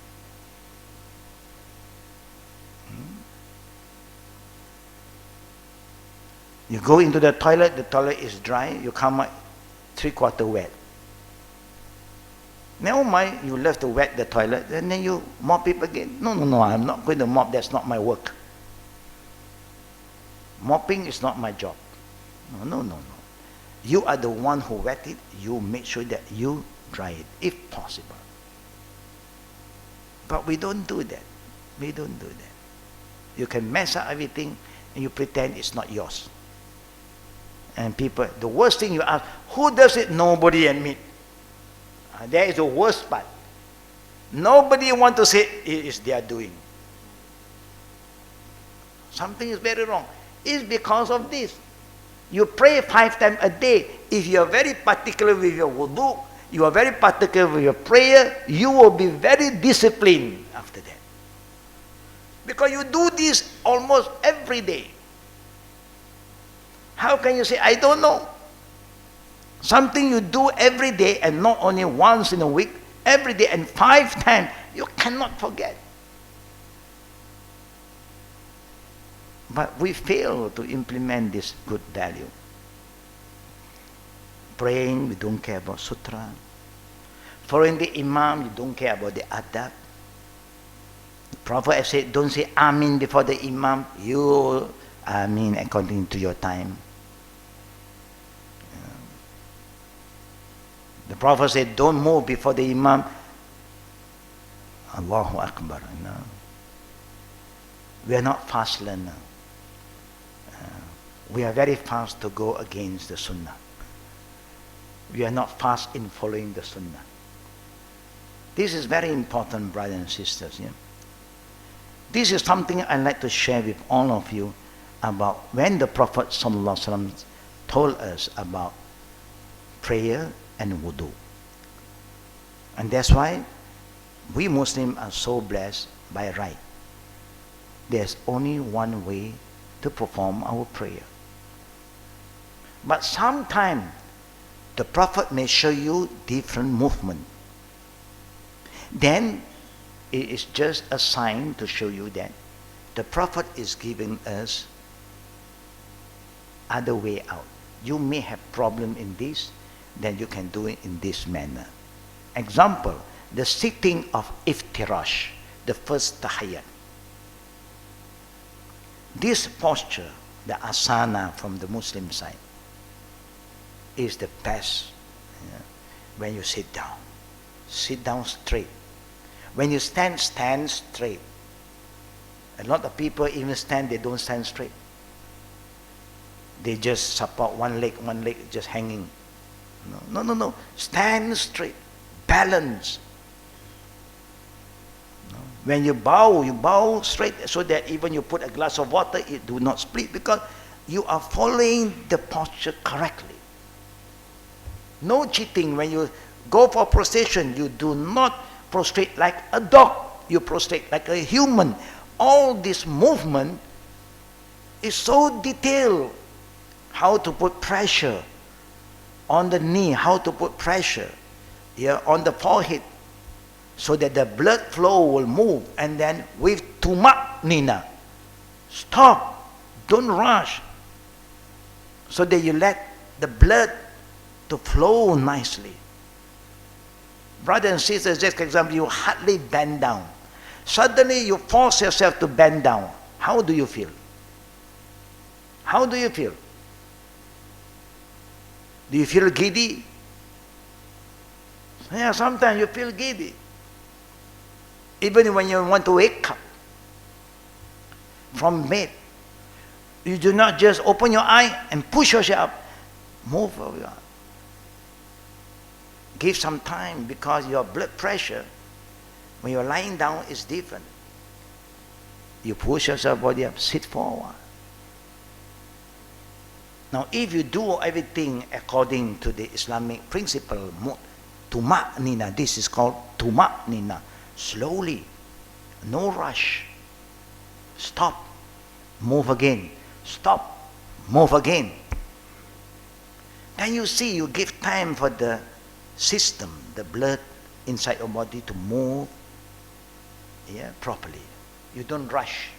You go into the toilet is dry, you come out 3/4 wet. Never mind, you left to wet the toilet, and then you mop it again. No, I'm not going to mop, that's not my work. Mopping is not my job. No. You are the one who wet it, you make sure that you dry it, if possible. But we don't do that. We don't do that. You can mess up everything, and you pretend it's not yours. And people, the worst thing you ask, who does it? Nobody admit. That is the worst part. Nobody want to say it is their doing. Something is very wrong. It's because of this. You pray 5 times a day. If you are very particular with your wudu, you are very particular with your prayer, you will be very disciplined after that. Because you do this almost every day. How can you say, I don't know? Something you do every day, and not only once in a week, every day and 5 times, you cannot forget. But we fail to implement this good value. Praying, we don't care about sutra. Following the imam, you don't care about the adab. The Prophet has said, don't say Amin before the imam. You Amin according to your time. The Prophet said, don't move before the imam. Allahu Akbar. We are not fast learners. We are very fast to go against the sunnah. We are not fast in following the sunnah. This is very important, brothers and sisters. Yeah? This is something I'd like to share with all of you about when the Prophet ﷺ told us about prayer and wudu. And that's why we Muslims are so blessed by right. There's only one way to perform our prayer. But sometimes the Prophet may show you different movement. Then it is just a sign to show you that the Prophet is giving us other way out. You may have problem in this, then you can do it in this manner. Example, the sitting of iftirash, the first tahiyyat. This posture, the asana from the Muslim side, is the best. When you sit down straight. When you stand straight. A lot of people even stand, they don't stand straight. They just support one leg just hanging. No. Stand straight. Balance. When you bow straight so that even you put a glass of water, it do not split because you are following the posture correctly. No cheating. When you go for prostration, you do not prostrate like a dog. You prostrate like a human. All this movement is so detailed. How to put pressure on the knee, how to put pressure on the forehead so that the blood flow will move, and then with tuma'nina. Stop. Don't rush. So that you let the blood to flow nicely. Brothers and sisters, just for example, you hardly bend down. Suddenly you force yourself to bend down. How do you feel? How do you feel? Do you feel giddy? Yeah, sometimes you feel giddy. Even when you want to wake up from bed, you do not just open your eye and push yourself up. Move over. Give some time, because your blood pressure when you're lying down is different. You push yourself body up, sit for a while. Now, if you do everything according to the Islamic principle, tuma'nina, this is called tuma'nina. Slowly, no rush. Stop, move again. Stop, move again. Then you see, you give time for the system, the blood inside your body to move properly. You don't rush.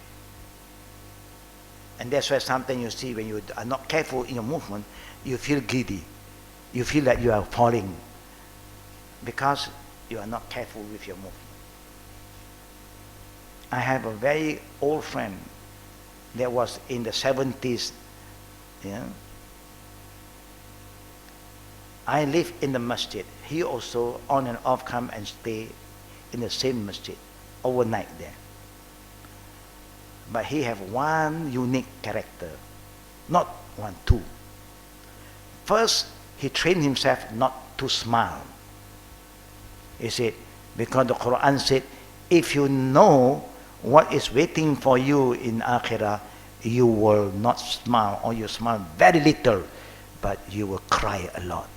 And that's why sometimes you see when you are not careful in your movement, you feel giddy. You feel like you are falling because you are not careful with your movement. I have a very old friend that was in the 70s. I live in the masjid. He also on and off come and stay in the same masjid overnight there. But he have one unique character, not one, two. First, he trained himself not to smile. He said, because the Quran said, if you know what is waiting for you in Akhirah, you will not smile, or you smile very little, but you will cry a lot.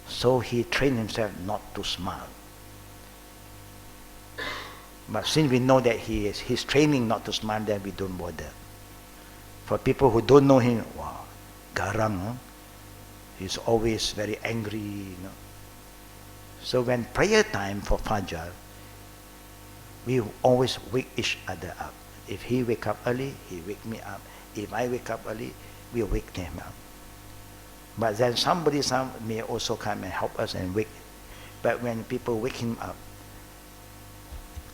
So he trained himself not to smile. But since we know that he's training not to smile, then we don't bother. For people who don't know him, wow, garang. Huh? He's always very angry. You know. So when prayer time for Fajr, we always wake each other up. If he wake up early, he wake me up. If I wake up early, we wake him up. But then somebody may also come and help us and wake. But when people wake him up,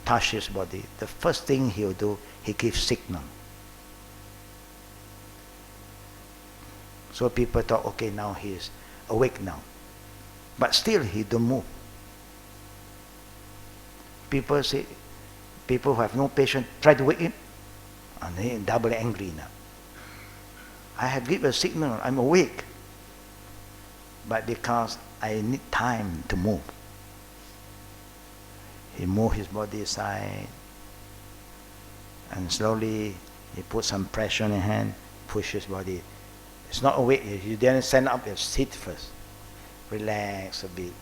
touch his body, the first thing he'll do, he gives signal. So people thought, okay, now he is awake now. But still he don't move. People say, people who have no patience, try to wake him, and he double angry now. I have given a signal, I'm awake. But because I need time to move. He moved his body aside, and slowly he put some pressure on his hand, push his body. It's not awake, you didn't stand up, you sit first. Relax a bit.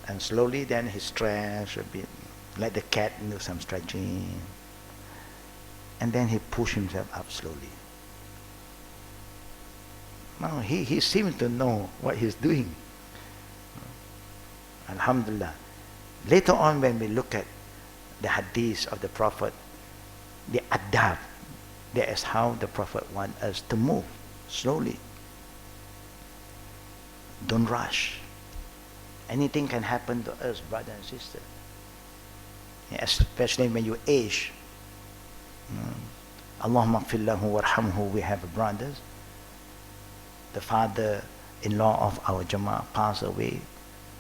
And slowly then he stretch a bit, let the cat do some stretching. And then he pushed himself up slowly. Now he seems to know what he's doing. Alhamdulillah. Later on when we look at the hadith of the Prophet, the adab, that is how the Prophet wants us to move slowly. Don't rush. Anything can happen to us, brother and sister. Especially when you age. Allahumma gfir lahu warhamhu, we have brothers. The father-in-law of our Jama'ah passed away.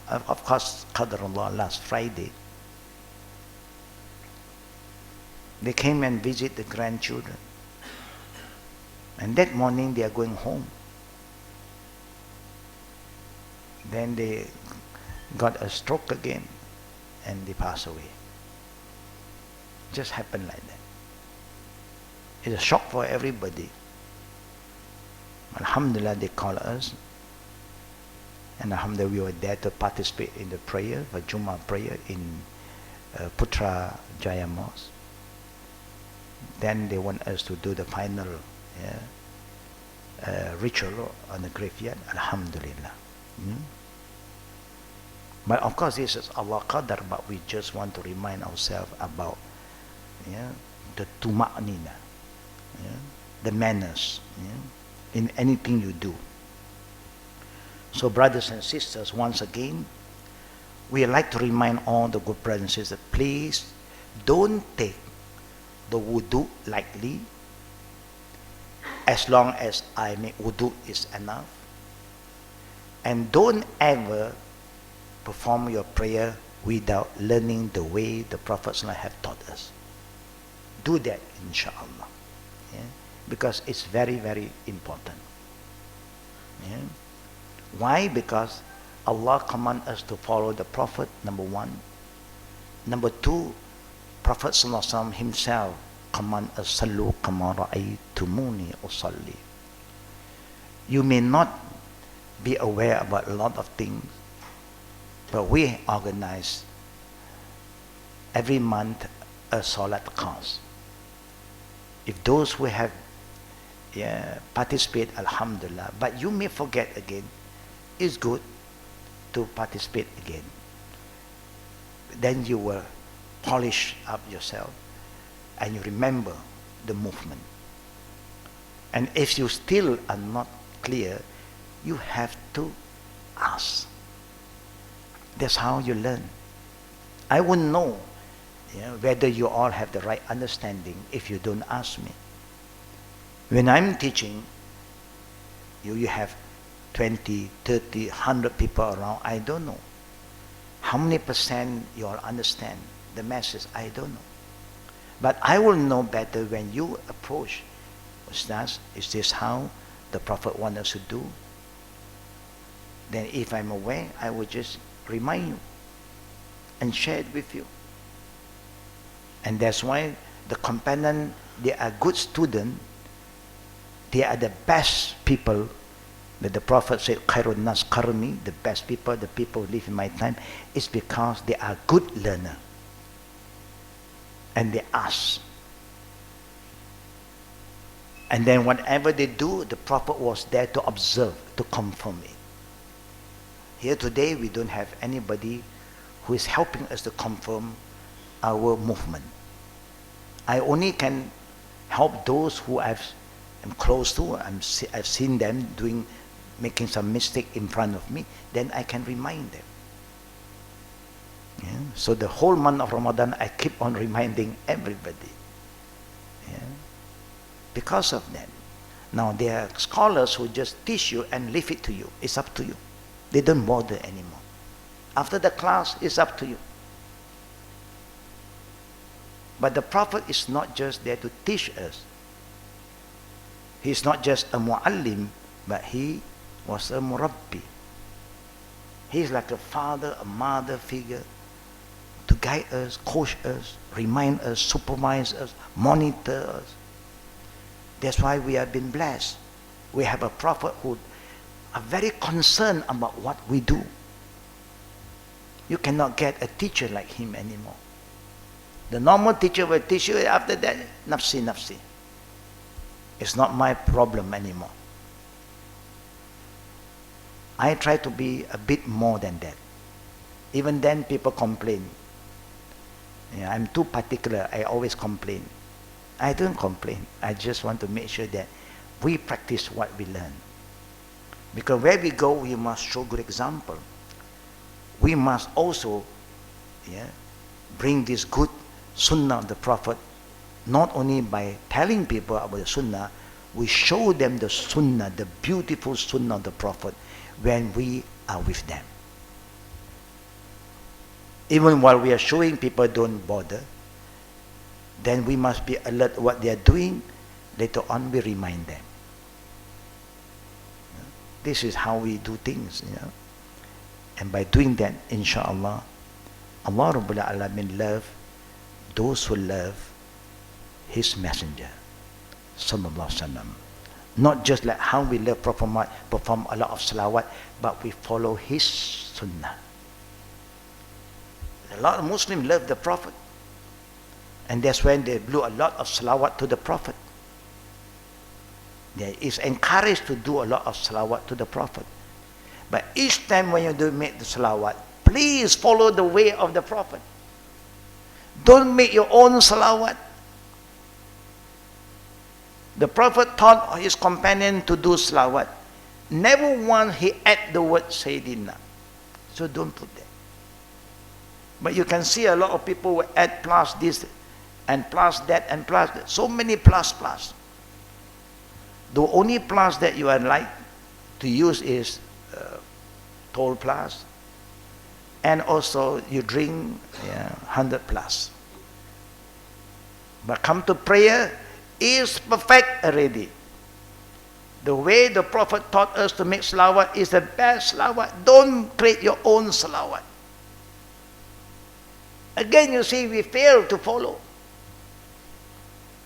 Of course, Qadarullah, last Friday. They came and visit the grandchildren. And that morning they are going home. Then they got a stroke again and they passed away. Just happened like that. It's a shock for everybody. Alhamdulillah, they call us. And Alhamdulillah, we were there to participate in the prayer, for Jummah prayer in Putra Jaya Mosque. Then they want us to do the final ritual on the graveyard. Alhamdulillah. But of course this is Allah Qadar, but we just want to remind ourselves about the tuma'nina, the manners in anything you do. So brothers and sisters, once again, we like to remind all the good brothers and sisters, please don't take the wudu lightly. As long as I make wudu is enough. And don't ever perform your prayer without learning the way the Prophet have taught us. Do that, inshallah. Because it's very, very important. Why? Because Allah commands us to follow the Prophet, number one. Number two, Prophet himself commands us, Sallu kama ra'aytumuni usalli. You may not be aware about a lot of things, but we organize every month a Salat class. If those who have participate, Alhamdulillah, but you may forget again, it's good to participate again. Then you will polish up yourself and you remember the movement. And if you still are not clear, you have to ask. That's how you learn. I wouldn't know whether you all have the right understanding if you don't ask me. When I'm teaching, you have 20, 30, 100 people around, I don't know. How many percent you all understand the message? I don't know. But I will know better when you approach. Ustaz, is this how the Prophet wants us to do? Then if I'm aware, I will just remind you and share it with you. And that's why the companion, they are good students. They are the best people. That the Prophet said, Khairun nas qarni, the best people, the people who live in my time, is because they are good learner. And they ask. And then whatever they do, the Prophet was there to observe, to confirm it. Here today, we don't have anybody who is helping us to confirm our movement. I only can help those who I'm close to. I've seen them making some mistake in front of me. Then I can remind them. Yeah? So the whole month of Ramadan, I keep on reminding everybody. Yeah? Because of that. Now there are scholars who just teach you and leave it to you. It's up to you. They don't bother anymore. After the class, it's up to you. But the Prophet is not just there to teach us. He's not just a mu'allim, but he was a murabbi. He's like a father, a mother figure to guide us, coach us, remind us, supervise us, monitor us. That's why we have been blessed. We have a Prophet who are very concerned about what we do. You cannot get a teacher like him anymore. The normal teacher will teach you, after that, nafsi, nafsi. It's not my problem anymore. I try to be a bit more than that. Even then, people complain. Yeah, I'm too particular. I always complain. I don't complain. I just want to make sure that we practice what we learn. Because where we go, we must show good example. We must also bring this good sunnah of the Prophet, not only by telling people about the sunnah, we show them the sunnah, the beautiful sunnah of the Prophet when we are with them. Even while we are showing, people don't bother. Then we must be alert what they are doing. Later on, we remind them. This is how we do things. And by doing that, inshallah, Allah Rabbul Alamin love those who love His Messenger, Sallallahu Alaihi Wasallam. Not just like how we love Prophet Muhammad, perform a lot of salawat, but we follow his sunnah. A lot of Muslims love the Prophet. And that's when they blew a lot of salawat to the Prophet. They is encouraged to do a lot of salawat to the Prophet. But each time when you do make the salawat, please follow the way of the Prophet. Don't make your own salawat. The Prophet taught his companion to do salawat. Never once he add the word Sayyidina. So don't put that. But you can see a lot of people will add plus this and plus that and plus that. So many plus. The only plus that you are like to use is toll plus. And also you drink 100 plus. But come to prayer, is perfect already. The way the Prophet taught us to make salawat is the best salawat. Don't create your own salawat. Again, you see, we fail to follow.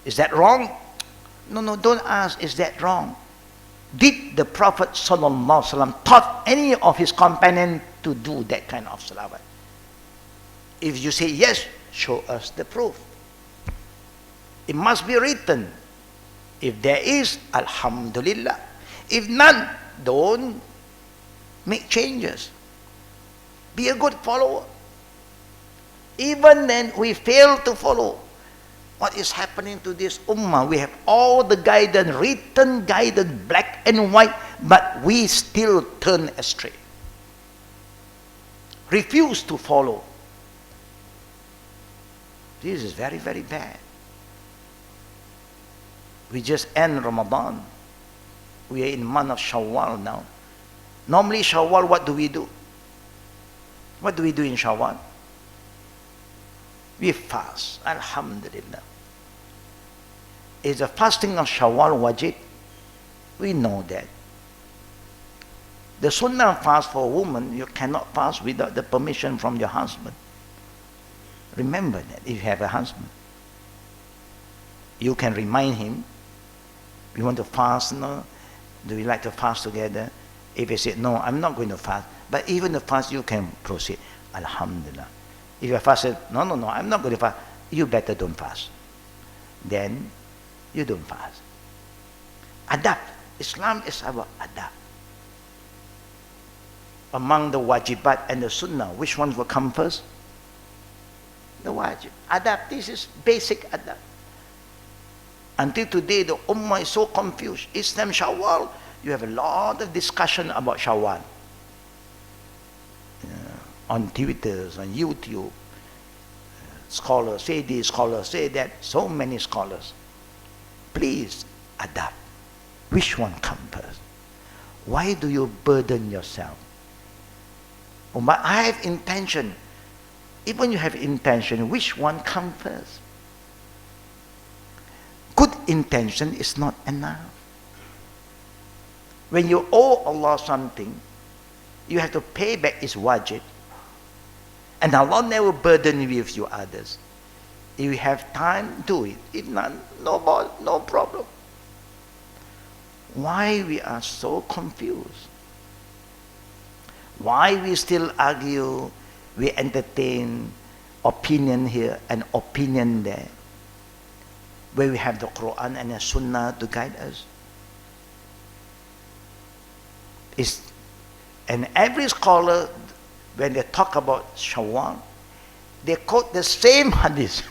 Is that wrong? No, don't ask, is that wrong? Did the Prophet ﷺ taught any of his companions to do that kind of salawat? If you say yes, show us the proof. It must be written. If there is, alhamdulillah. If none, don't make changes. Be a good follower. Even then, we fail to follow. What is happening to this ummah? We have all the guidance, written guidance, black and white, but we still turn astray. Refuse to follow. This is very, very bad. We just end Ramadan. We are in month of Shawwal now. Normally Shawwal, what do we do? What do we do in Shawwal? We fast. Alhamdulillah. Is the fasting of Shawwal wajib? We know that. The sunnah fast for a woman, you cannot fast without the permission from your husband. Remember that if you have a husband. You can remind him, you want to fast, no? Do we like to fast together? If he said, no, I'm not going to fast. But even the fast, you can proceed. Alhamdulillah. If your fast said, no, I'm not going to fast, you better don't fast. Then, you don't fast. Adab. Islam is about adab. Among the wajibat and the sunnah, which one will come first? The wajib. Adab, this is basic adab. Until today, the ummah is so confused. Islam, Shawwal, you have a lot of discussion about Shawwal. On Twitter, on YouTube, scholars say this, scholars say that, so many scholars. Please, adab. Which one comes first? Why do you burden yourself? Oh, but I have intention. Even you have intention, which one comes first? Good intention is not enough. When you owe Allah something, you have to pay back its wajib. And Allah never burden you with you others. If you have time, do it. If not, no problem. Why we are so confused? Why we still argue, we entertain opinion here and opinion there, where we have the Quran and the Sunnah to guide us? And every scholar, when they talk about Shawwal, they quote the same hadith.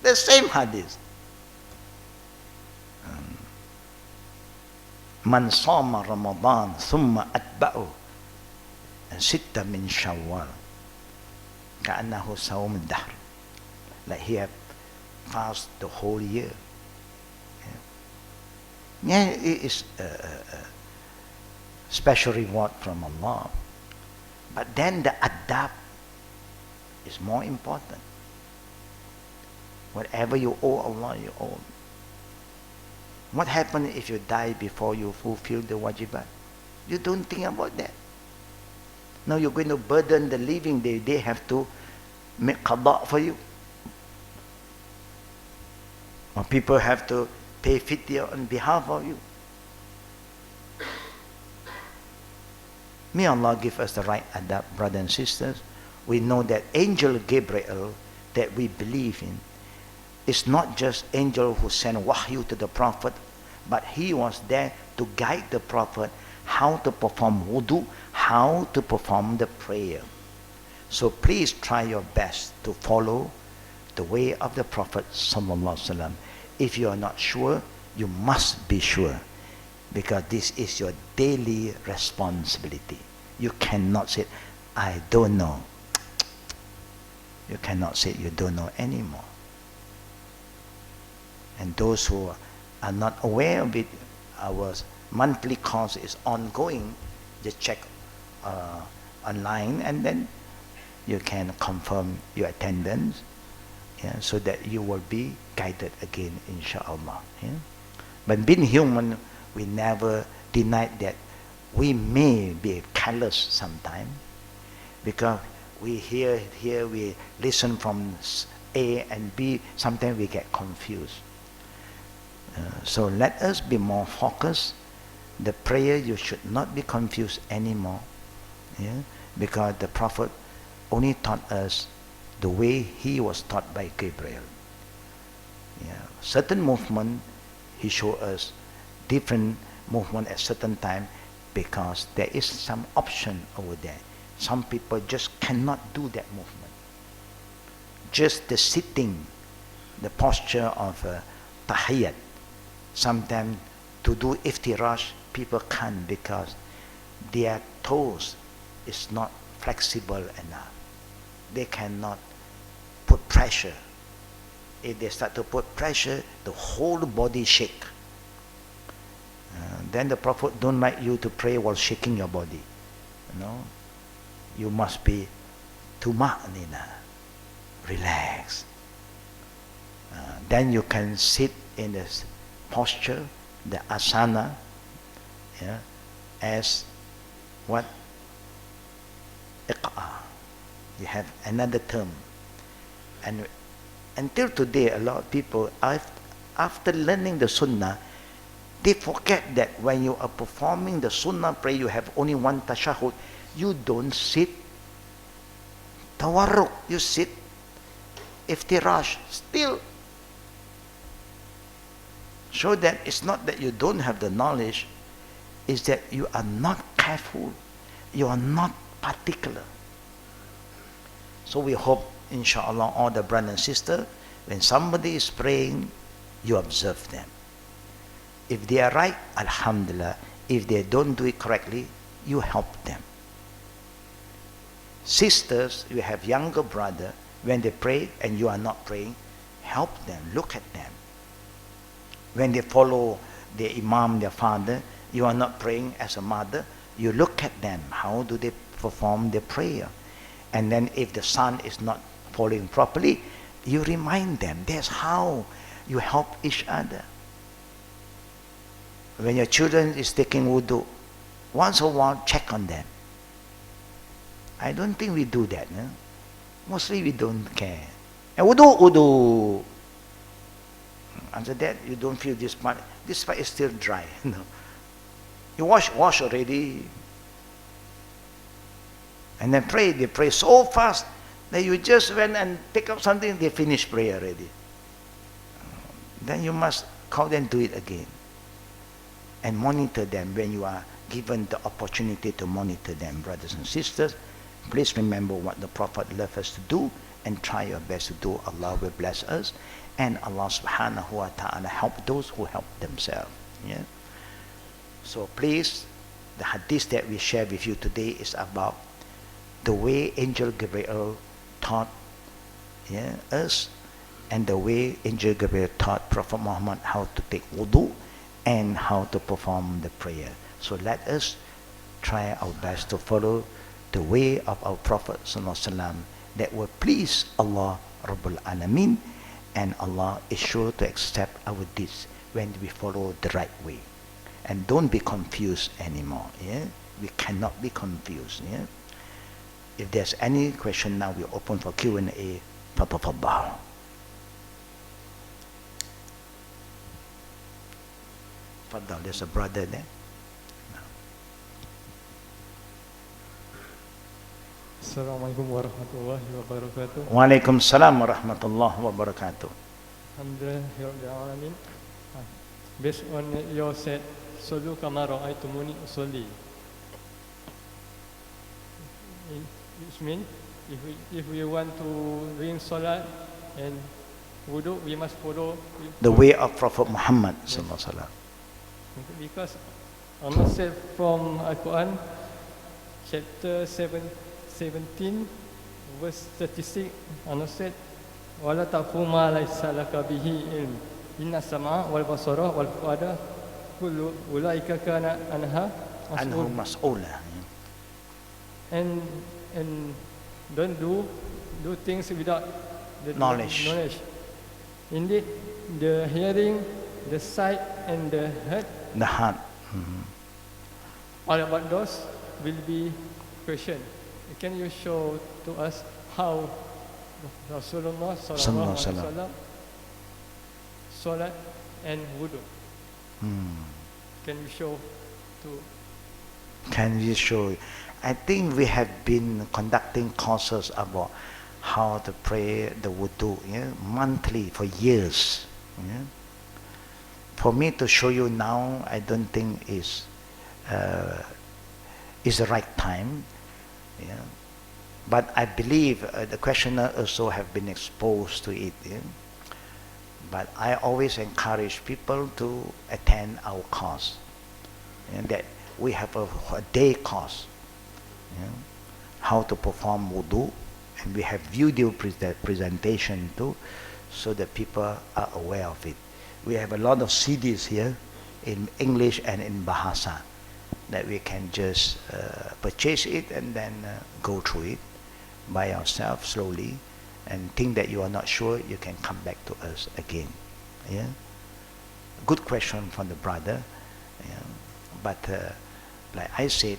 The same hadith. Man sama Ramadan thumma atba'u sitta min Shawwal ka'annahu sawm al-dahr. Like he have fast the whole year. Yeah, it is a special reward from Allah. But then the adab is more important. Whatever you owe Allah, you owe. What happens if you die before you fulfill the wajibat? You don't think about that. Now you're going to burden the living. They have to make qada for you. Or people have to pay fidya on behalf of you. May Allah give us the right adab, brothers and sisters. We know that Angel Gabriel that we believe in is not just angel who sent wahyu to the Prophet, but he was there to guide the Prophet how to perform wudu, how to perform the prayer. So please try your best to follow the way of the Prophet sallallahu alaihi wasallam. If you are not sure, you must be sure, because this is your daily responsibility. You cannot say, I don't know. You cannot say you don't know anymore. And those who are not aware of it, our monthly course is ongoing. Just check online, and then you can confirm your attendance, so that you will be guided again, inshallah. But being human, we never deny that we may be careless sometimes, because we hear, we listen from A and B, sometimes we get confused. So let us be more focused. The prayer, you should not be confused anymore, because the Prophet only taught us the way he was taught by Gabriel. Certain movement, he showed us different movement at certain time, because there is some option over there. Some people just cannot do that movement. Just the sitting, the posture of tahiyyat. Sometimes to do iftirash, people can't, because their toes is not flexible enough. They cannot put pressure. If they start to put pressure, the whole body shake. Then the Prophet don't like you to pray while shaking your body. You must be tuma'nina, relax. Then you can sit in this posture, the asana, as what? Iq'a. You have another term. And until today, a lot of people, after learning the sunnah, they forget that when you are performing the sunnah prayer, you have only one tashahud. You don't sit tawarruk, you sit iftirash. Still, So that it's not that you don't have the knowledge, it's that you are not careful, you are not particular. So we hope, inshallah, all the brothers and sisters, when somebody is praying, you observe them. If they are right, alhamdulillah. If they don't do it correctly, you help them. Sisters, you have younger brother, when they pray and you are not praying, help them, look at them. When they follow their imam, their father, you are not praying as a mother, you look at them, how do they perform their prayer? And then if the son is not following properly, you remind them. That's how you help each other. When your children is taking wudu, once in a while check on them. I don't think we do that. No? Mostly we don't care. And wudu. After that, you don't feel this part. This part is still dry. No. You wash already. And then pray. They pray so fast that you just went and pick up something, they finish prayer already. Then you must call them do it again. And monitor them when you are given the opportunity to monitor them, brothers and sisters. Please remember what the Prophet left us to do and try your best to do. Allah will bless us. And Allah subhanahu wa ta'ala help those who help themselves. Yeah? So please, the hadith that we share with you today is about the way Angel Gabriel taught us, and the way Angel Gabriel taught Prophet Muhammad how to take wudu and how to perform the prayer. So let us try our best to follow the way of our Prophet ﷺ that will please Allah Rabbul Alameen, and Allah is sure to accept our deeds when we follow the right way. And don't be confused anymore. Yeah? We cannot be confused. Yeah? If there's any question now, we're open for Q&A. Fatafaddal. Faddal, there's a brother there. Assalamualaikum warahmatullahi wabarakatuh. Waalaikumsalam warahmatullahi wabarakatuh. Alhamdulillah. Based on your said, Sallu kama ra'aytumuni usolli. Which means if we want to bring salat and wudu, we must follow the way of Prophet Muhammad sallallahu alaihi wasallam. Because Allah said from Al-Quran, chapter 17, verse 36, Allah said, "Wala taqfu ma laysa laka bihi ilm. Inna sam'a wal basara wal fuada kullu ulaika kana anha mas'ula." And don't do things without the knowledge. Indeed, the hearing, the sight, and the heart. All about those will be questioned. Can you show to us how Rasulullah sallallahu alaihi wasallam salat and wudu? Can you show to? Can you show? I think we have been conducting courses about how to pray the wudu, monthly for years. For me to show you now, I don't think is the right time. But I believe the questioner also have been exposed to it. But I always encourage people to attend our course. That we have a day course. How to perform wudu, and we have video presentation too, so that people are aware of it. We have a lot of CDs here in English and in Bahasa that we can just purchase it and then go through it by ourselves slowly, and think that you are not sure, you can come back to us again. Good question from the brother. But like I said,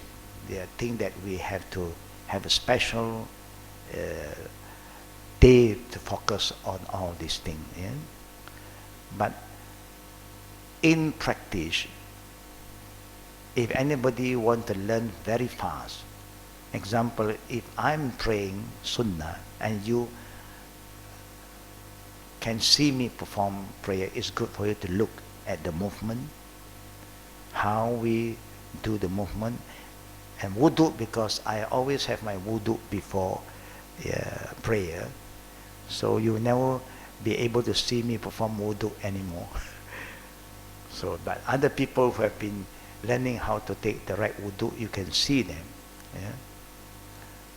there are things that we have to have a special day to focus on all these things. But in practice, if anybody want to learn very fast, example, if I'm praying Sunnah and you can see me perform prayer, it's good for you to look at the movement, how we do the movement, and wudu, because I always have my wudu before prayer, so you will never be able to see me perform wudu anymore. So, but other people who have been learning how to take the right wudu, you can see them. Yeah.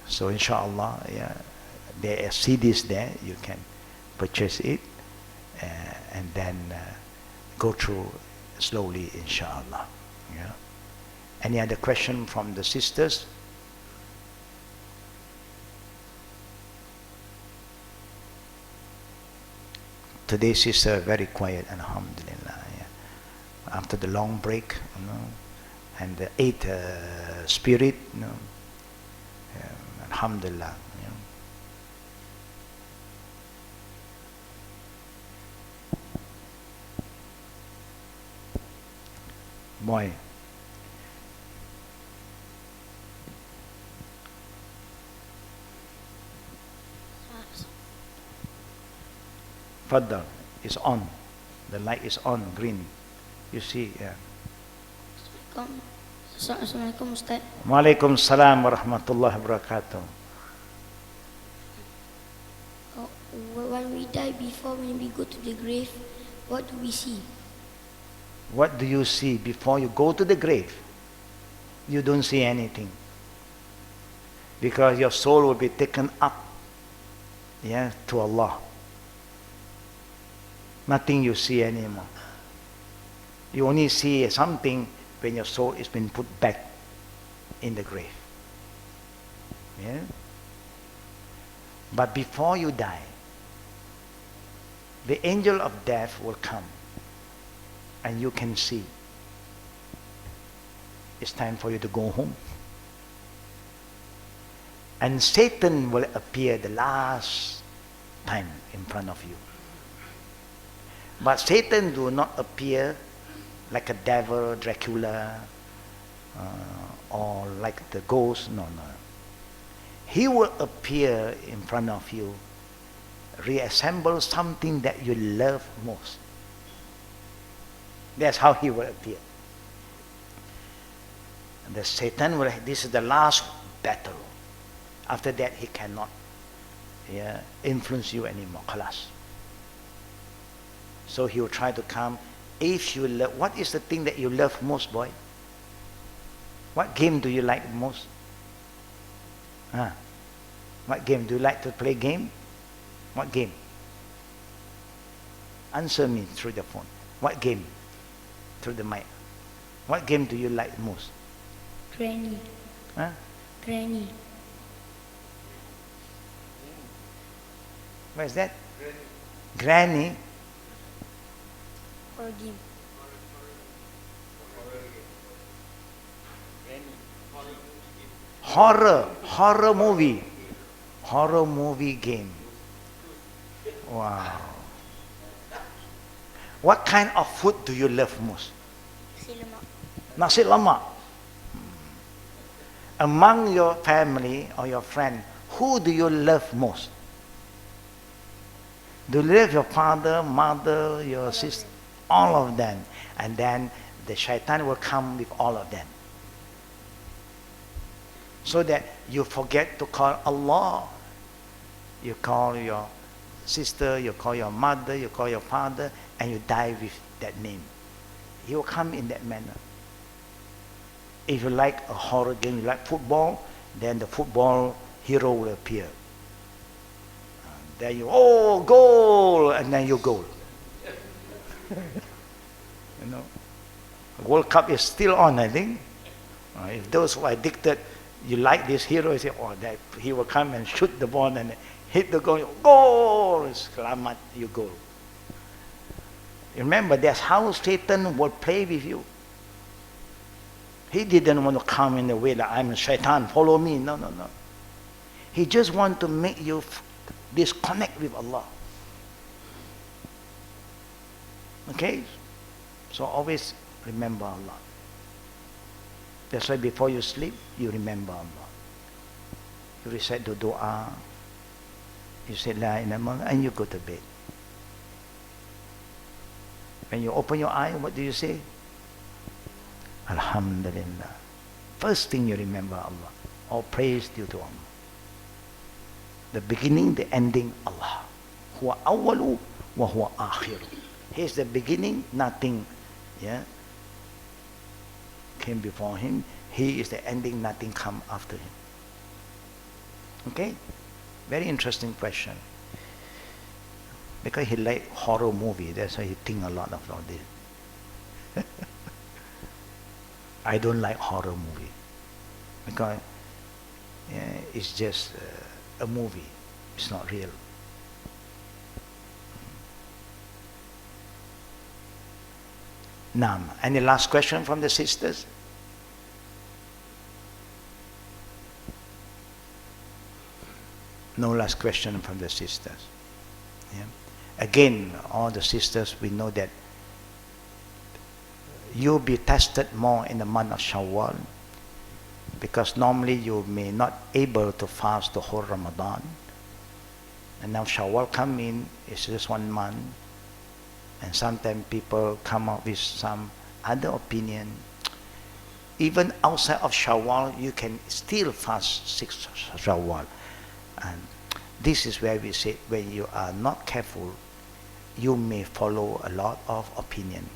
So inshallah, yeah, there are CDs there, you can purchase it and then go through slowly, inshallah. Yeah. Any other question from the sisters? Today's sister very quiet, alhamdulillah. Yeah. After the long break, you know, and the eighth spirit, you know, alhamdulillah. You know. Boy. Further, it's on. The light is on, green. You see, yeah. Assalamualaikum Ustaz. Waalaikumsalam warahmatullahi wabarakatuh. When we die, before when we go to the grave, what do we see? What do you see before you go to the grave? You don't see anything. Because your soul will be taken up, yeah, to Allah. Nothing you see anymore. You only see something when your soul is being put back in the grave. Yeah? But before you die, the angel of death will come and you can see it's time for you to go home. And Satan will appear the last time in front of you. But Satan do not appear like a devil, Dracula, or like the ghost. No. He will appear in front of you, reassemble something that you love most. That's how he will appear. And the Satan will, this is the last battle. After that, he cannot influence you anymore. Khalas. So he will try to come. If you love, what is the thing that you love most, boy? What game do you like most? What game? Do you like to play game? What game? Answer me through the phone. What game? Through the mic. What game do you like most? Granny. Granny. Where's that? Granny. Or game. Horror movie game. Wow. What kind of food do you love most? Nasi lemak. Among your family or your friend, who do you love most? Do you love your father, mother, your sister? All of them. And then the shaitan will come with all of them. So that you forget to call Allah. You call your sister, you call your mother, you call your father, and you die with that name. He will come in that manner. If you like a horror game, you like football, then the football hero will appear. Then you, oh, goal, and then you goal. You know, the World Cup is still on, I think. If those who are addicted, you like this hero, you say, oh, that he will come and shoot the ball and hit the goal. Goal! Selamat, you goal. Remember, that's how Satan will play with you. He didn't want to come in the way that I'm a shaitan, follow me. No. He just wants to make you disconnect with Allah. Okay? So always remember Allah. That's why before you sleep, you remember Allah. You recite the dua, you say La ilaha illallah, and you go to bed. When you open your eye, what do you say? Alhamdulillah. First thing you remember Allah. All praise due to Allah. The beginning, the ending, Allah. Huwa awwalu wa huwa akhiru. He is the beginning, nothing came before him. He is the ending, nothing come after him. Okay? Very interesting question. Because he like horror movie, that's why he think a lot of all this. I don't like horror movie. Because it's just a movie. It's not real. Naam. Any last question from the sisters? No last question from the sisters. Yeah. Again, all the sisters, we know that you'll be tested more in the month of Shawwal, because normally you may not able to fast the whole Ramadan, and now Shawwal come in, it's just 1 month, and sometimes people come up with some other opinion. Even outside of Shawwal, you can still fast 6 Shawwal. And this is where we say, when you are not careful, you may follow a lot of opinion.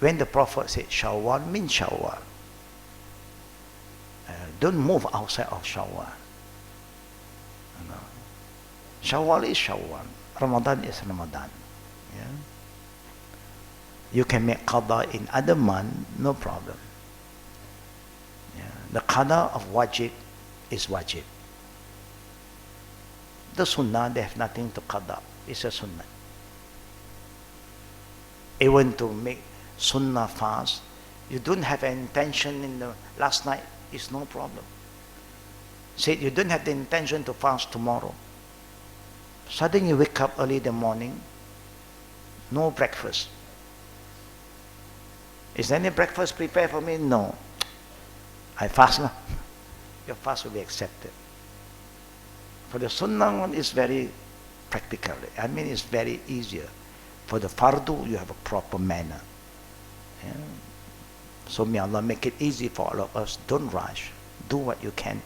When the Prophet said Shawwal means Shawwal, don't move outside of Shawwal. Shawwal is Shawwal, Ramadan is Ramadan. Yeah? You can make qada in other month, no problem. Yeah? The qada of wajib is wajib. The sunnah, they have nothing to qada. It's a sunnah. Even to make sunnah fast, you don't have an intention in the last night, it's no problem. Say you don't have the intention to fast tomorrow. Suddenly you wake up early in the morning, no breakfast. Is there any breakfast prepared for me? No. I fast now. Your fast will be accepted. For the sunnah one, is very practical. I mean, it's very easier. For the fardu, you have a proper manner. Yeah? So may Allah make it easy for all of us. Don't rush. Do what you can,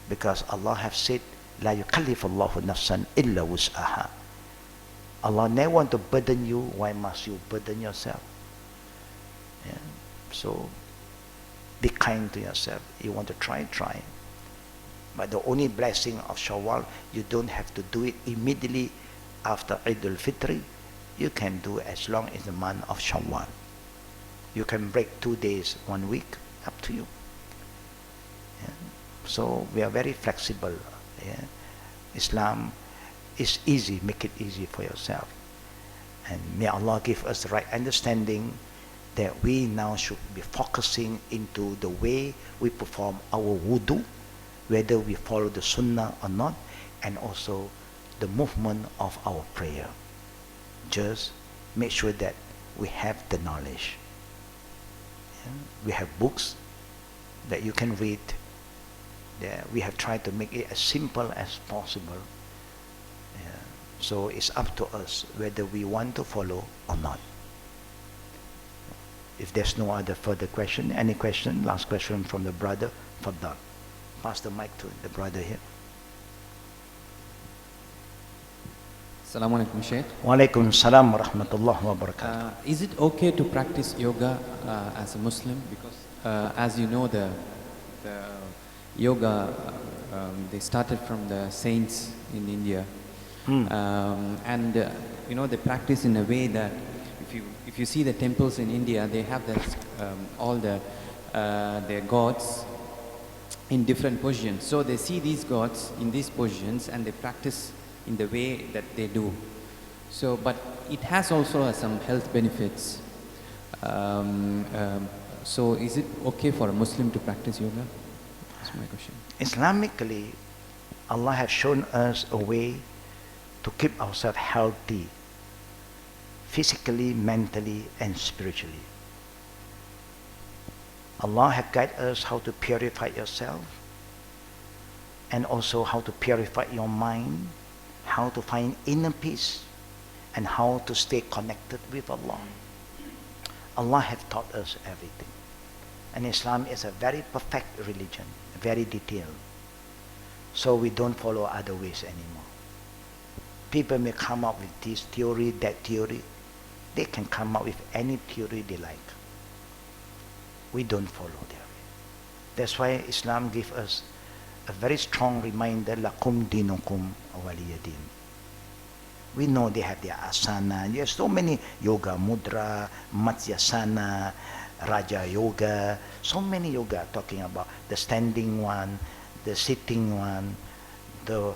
because Allah have said, "La yukallifu Allahu nafsan illa wus'aha." Allah never want to burden you. Why must you burden yourself? Yeah? So be kind to yourself. You want to try, try. But the only blessing of Shawwal, you don't have to do it immediately after Eid al-Fitr. You can do as long as the month of Shawwal. You can break 2 days, 1 week, up to you. Yeah? So we are very flexible. Yeah? Islam is easy, make it easy for yourself. And may Allah give us the right understanding that we now should be focusing into the way we perform our wudu, whether we follow the sunnah or not, and also the movement of our prayer. Just make sure that we have the knowledge. Yeah? We have books that you can read. We have tried to make it as simple as possible. Yeah. So it's up to us whether we want to follow or not. If there's no other further question, any question? Last question from the brother. Faddal. Pass the mic to the brother here. Assalamu alaikum, Sheikh. Wa alaikum salam wa rahmatullah wa barakatuh. Is it okay to practice yoga as a Muslim? Because as you know, the yoga, they started from the saints in India. And you know, they practice in a way that if you see the temples in India, they have that, all their gods in different positions. So they see these gods in these positions and they practice in the way that they do. So, but it has also some health benefits. So is it okay for a Muslim to practice yoga? That's my question. Islamically, Allah has shown us a way to keep ourselves healthy, physically, mentally, and spiritually. Allah has guided us how to purify yourself, and also how to purify your mind, how to find inner peace, and how to stay connected with Allah. Allah has taught us everything. And Islam is a very perfect religion, very detailed. So we don't follow other ways anymore. People may come up with this theory, that theory. They can come up with any theory they like. We don't follow their way. That's why Islam gives us a very strong reminder, lakum dinukum waliyadin. We know they have their asana. There's so many yoga mudra, matsyasana, raja yoga, so many yoga talking about the standing one, the sitting one, the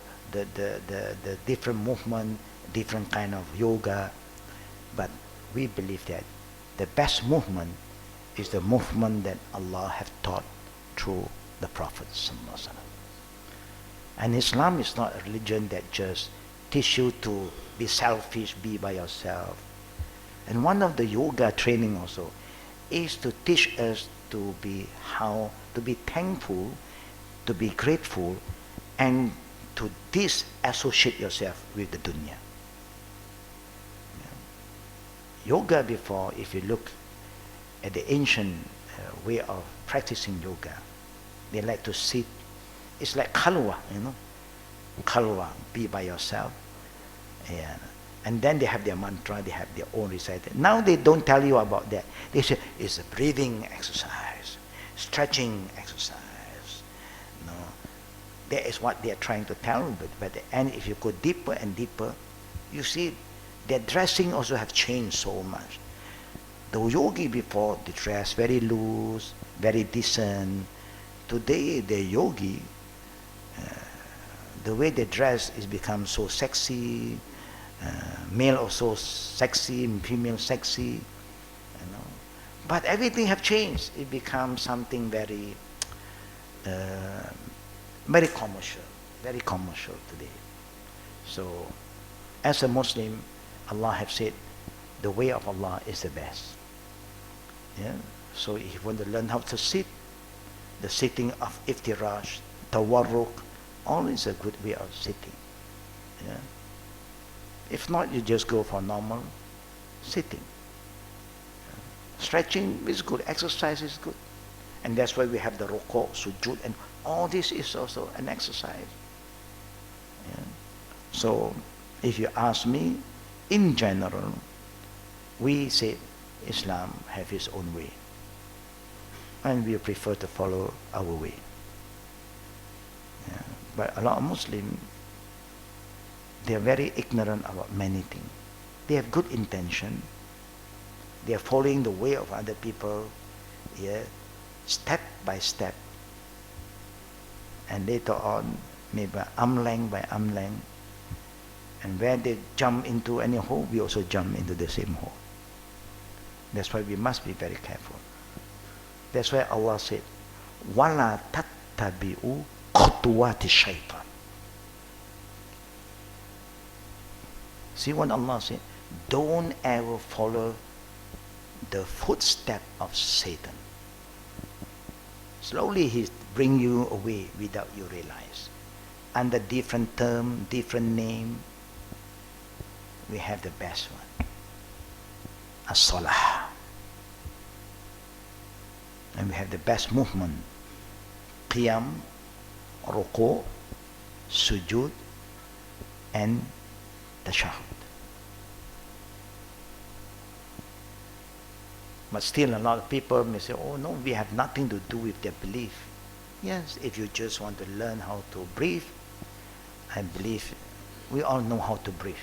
different movement, different kind of yoga. But we believe that the best movement is the movement that Allah have taught through the Prophet ﷺ. And Islam is not a religion that just teach you to be selfish, be by yourself. And one of the yoga training also is to teach us to be how to be thankful, to be grateful, and to disassociate yourself with the dunya. Yoga before, if you look at the ancient way of practicing yoga, they like to sit. It's like khalwa, khalwa, be by yourself. And then they have their mantra, they have their own recital. Now they don't tell you about that. They say it's a breathing exercise, stretching exercise. No, that is what they are trying to tell. But at the end, if you go deeper and deeper, you see their dressing also have changed so much. The yogi before, they dress very loose, very decent. Today, the yogi, the way they dress is become so sexy, male also sexy, female sexy, But everything have changed. It becomes something very, very commercial today. So, as a Muslim, Allah have said, the way of Allah is the best. Yeah. So if you want to learn how to sit, the sitting of iftirash, tawarruk, all is a good way of sitting. Yeah. If not, you just go for normal sitting. Stretching is good, exercise is good. And that's why we have the ruku', sujud, and all this is also an exercise. Yeah. So, if you ask me, in general, we say Islam have its own way. And we prefer to follow our way. Yeah. But a lot of Muslims, they are very ignorant about many things. They have good intention. They are following the way of other people, yeah, step by step. And later on, maybe arm length by arm length. And where they jump into any hole, we also jump into the same hole. That's why we must be very careful. That's why Allah said, وَلَا تَتَّبِعُوا خُطُوَاتِ الشَّيْطَانِ. See what Allah said? Don't ever follow the footstep of Satan. Slowly he bring you away without you realize. Under different term, different name, we have the best one. As-salah. And we have the best movement. Qiyam, ruku', sujud, and tashahud. But still a lot of people may say, oh no, we have nothing to do with their belief. Yes, if you just want to learn how to breathe, I believe we all know how to breathe.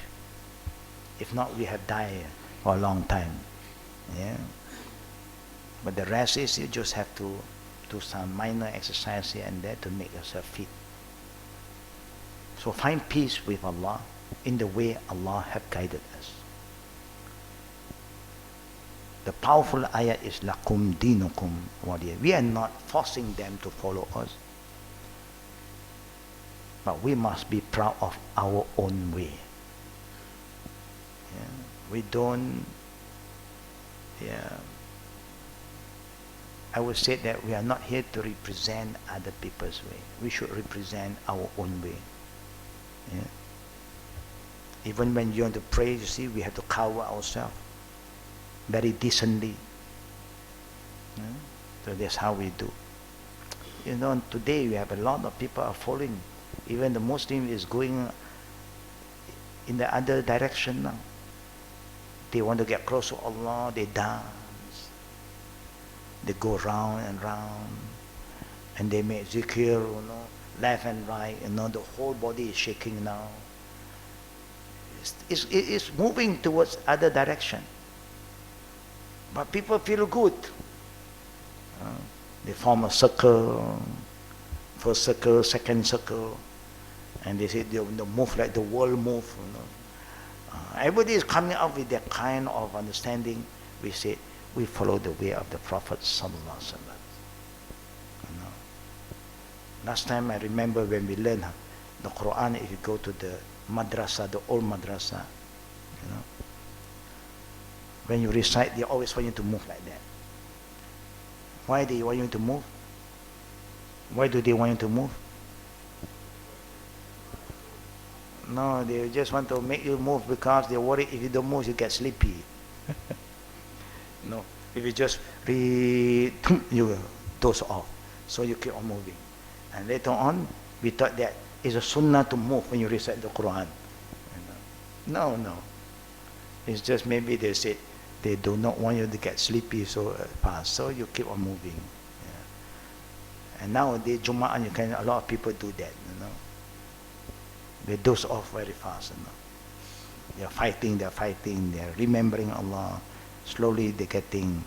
If not, we have died for a long time. Yeah. But the rest is you just have to do some minor exercise here and there to make yourself fit. So find peace with Allah in the way Allah have guided us. The powerful ayah is lakum dinukum waliya. We are not forcing them to follow us. But we must be proud of our own way. Yeah. We don't, I would say that we are not here to represent other people's way. We should represent our own way. Yeah. Even when you want to pray, you see, we have to cover ourselves very decently. So that's how we do. You know, today we have a lot of people are following. Even the Muslim is going in the other direction now. They want to get close to Allah, they dance. They go round and round. And they make zikr, left and right, the whole body is shaking now. It's moving towards other direction. But people feel good. They form a circle, first circle, second circle, and they say they move like the world move. Everybody is coming up with that kind of understanding. We say we follow the way of the Prophet Sallallahu Alaihi Wasallam. Last time I remember when we learned the Quran, if you go to the madrasa, the old madrasa, when you recite, they always want you to move like that. Why do they want you to move? Why do they want you to move? No, they just want to make you move because they worry if you don't move, you get sleepy. No, if you just read, you doze off. So you keep on moving. And later on, we thought that it's a sunnah to move when you recite the Quran. No. It's just maybe they said they do not want you to get sleepy so fast. So you keep on moving. And nowadays, Jum'ah, a lot of people do that. They doze off very fast. They're fighting, they're remembering Allah. Slowly they're getting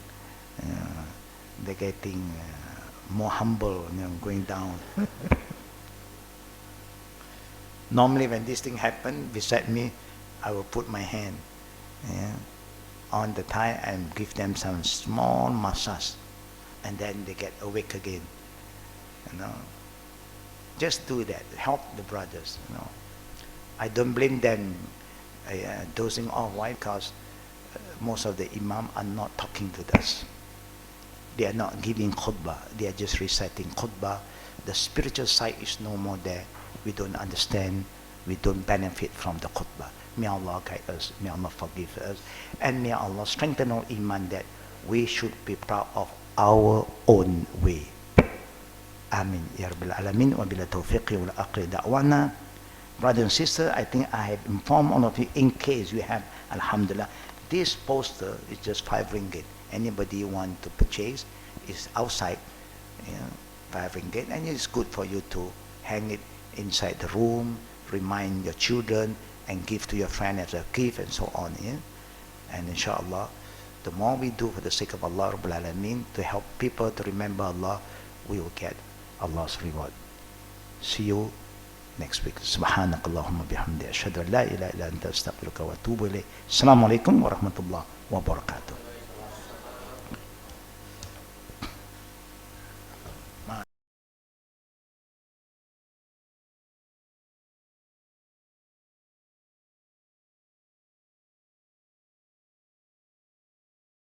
more humble, going down. Normally when this thing happen beside me, I will put my hand on the thigh and give them some small massage, and then they get awake again. Just do that, help the brothers. I don't blame them dozing off. Why? Because most of the imam are not talking to us. They are not giving khutbah. They are just reciting khutbah. The spiritual side is no more there. We don't understand. We don't benefit from the khutbah. May Allah guide us. May Allah forgive us. And may Allah strengthen our iman that we should be proud of our own way. Amin. Ya Rabbil Alamin. Wa bila tawfiqi wa aqri da'wana. Brothers and sisters, I think I have informed all of you in case you have, alhamdulillah, this poster is just 5 ringgit. Anybody want to purchase is outside, 5 ringgit, and it's good for you to hang it inside the room, remind your children, and give to your friend as a gift, and so on. And inshallah, the more we do for the sake of Allah Rabbul Alameen, to help people to remember Allah, we will get Allah's reward. See you next week. Subhanakallahumma bihamdi ashhadu an la ilaha illa anta astaghfiruka wa atubu ilayk. Assalamu alaikum wa rahmatullah wa barakatuh.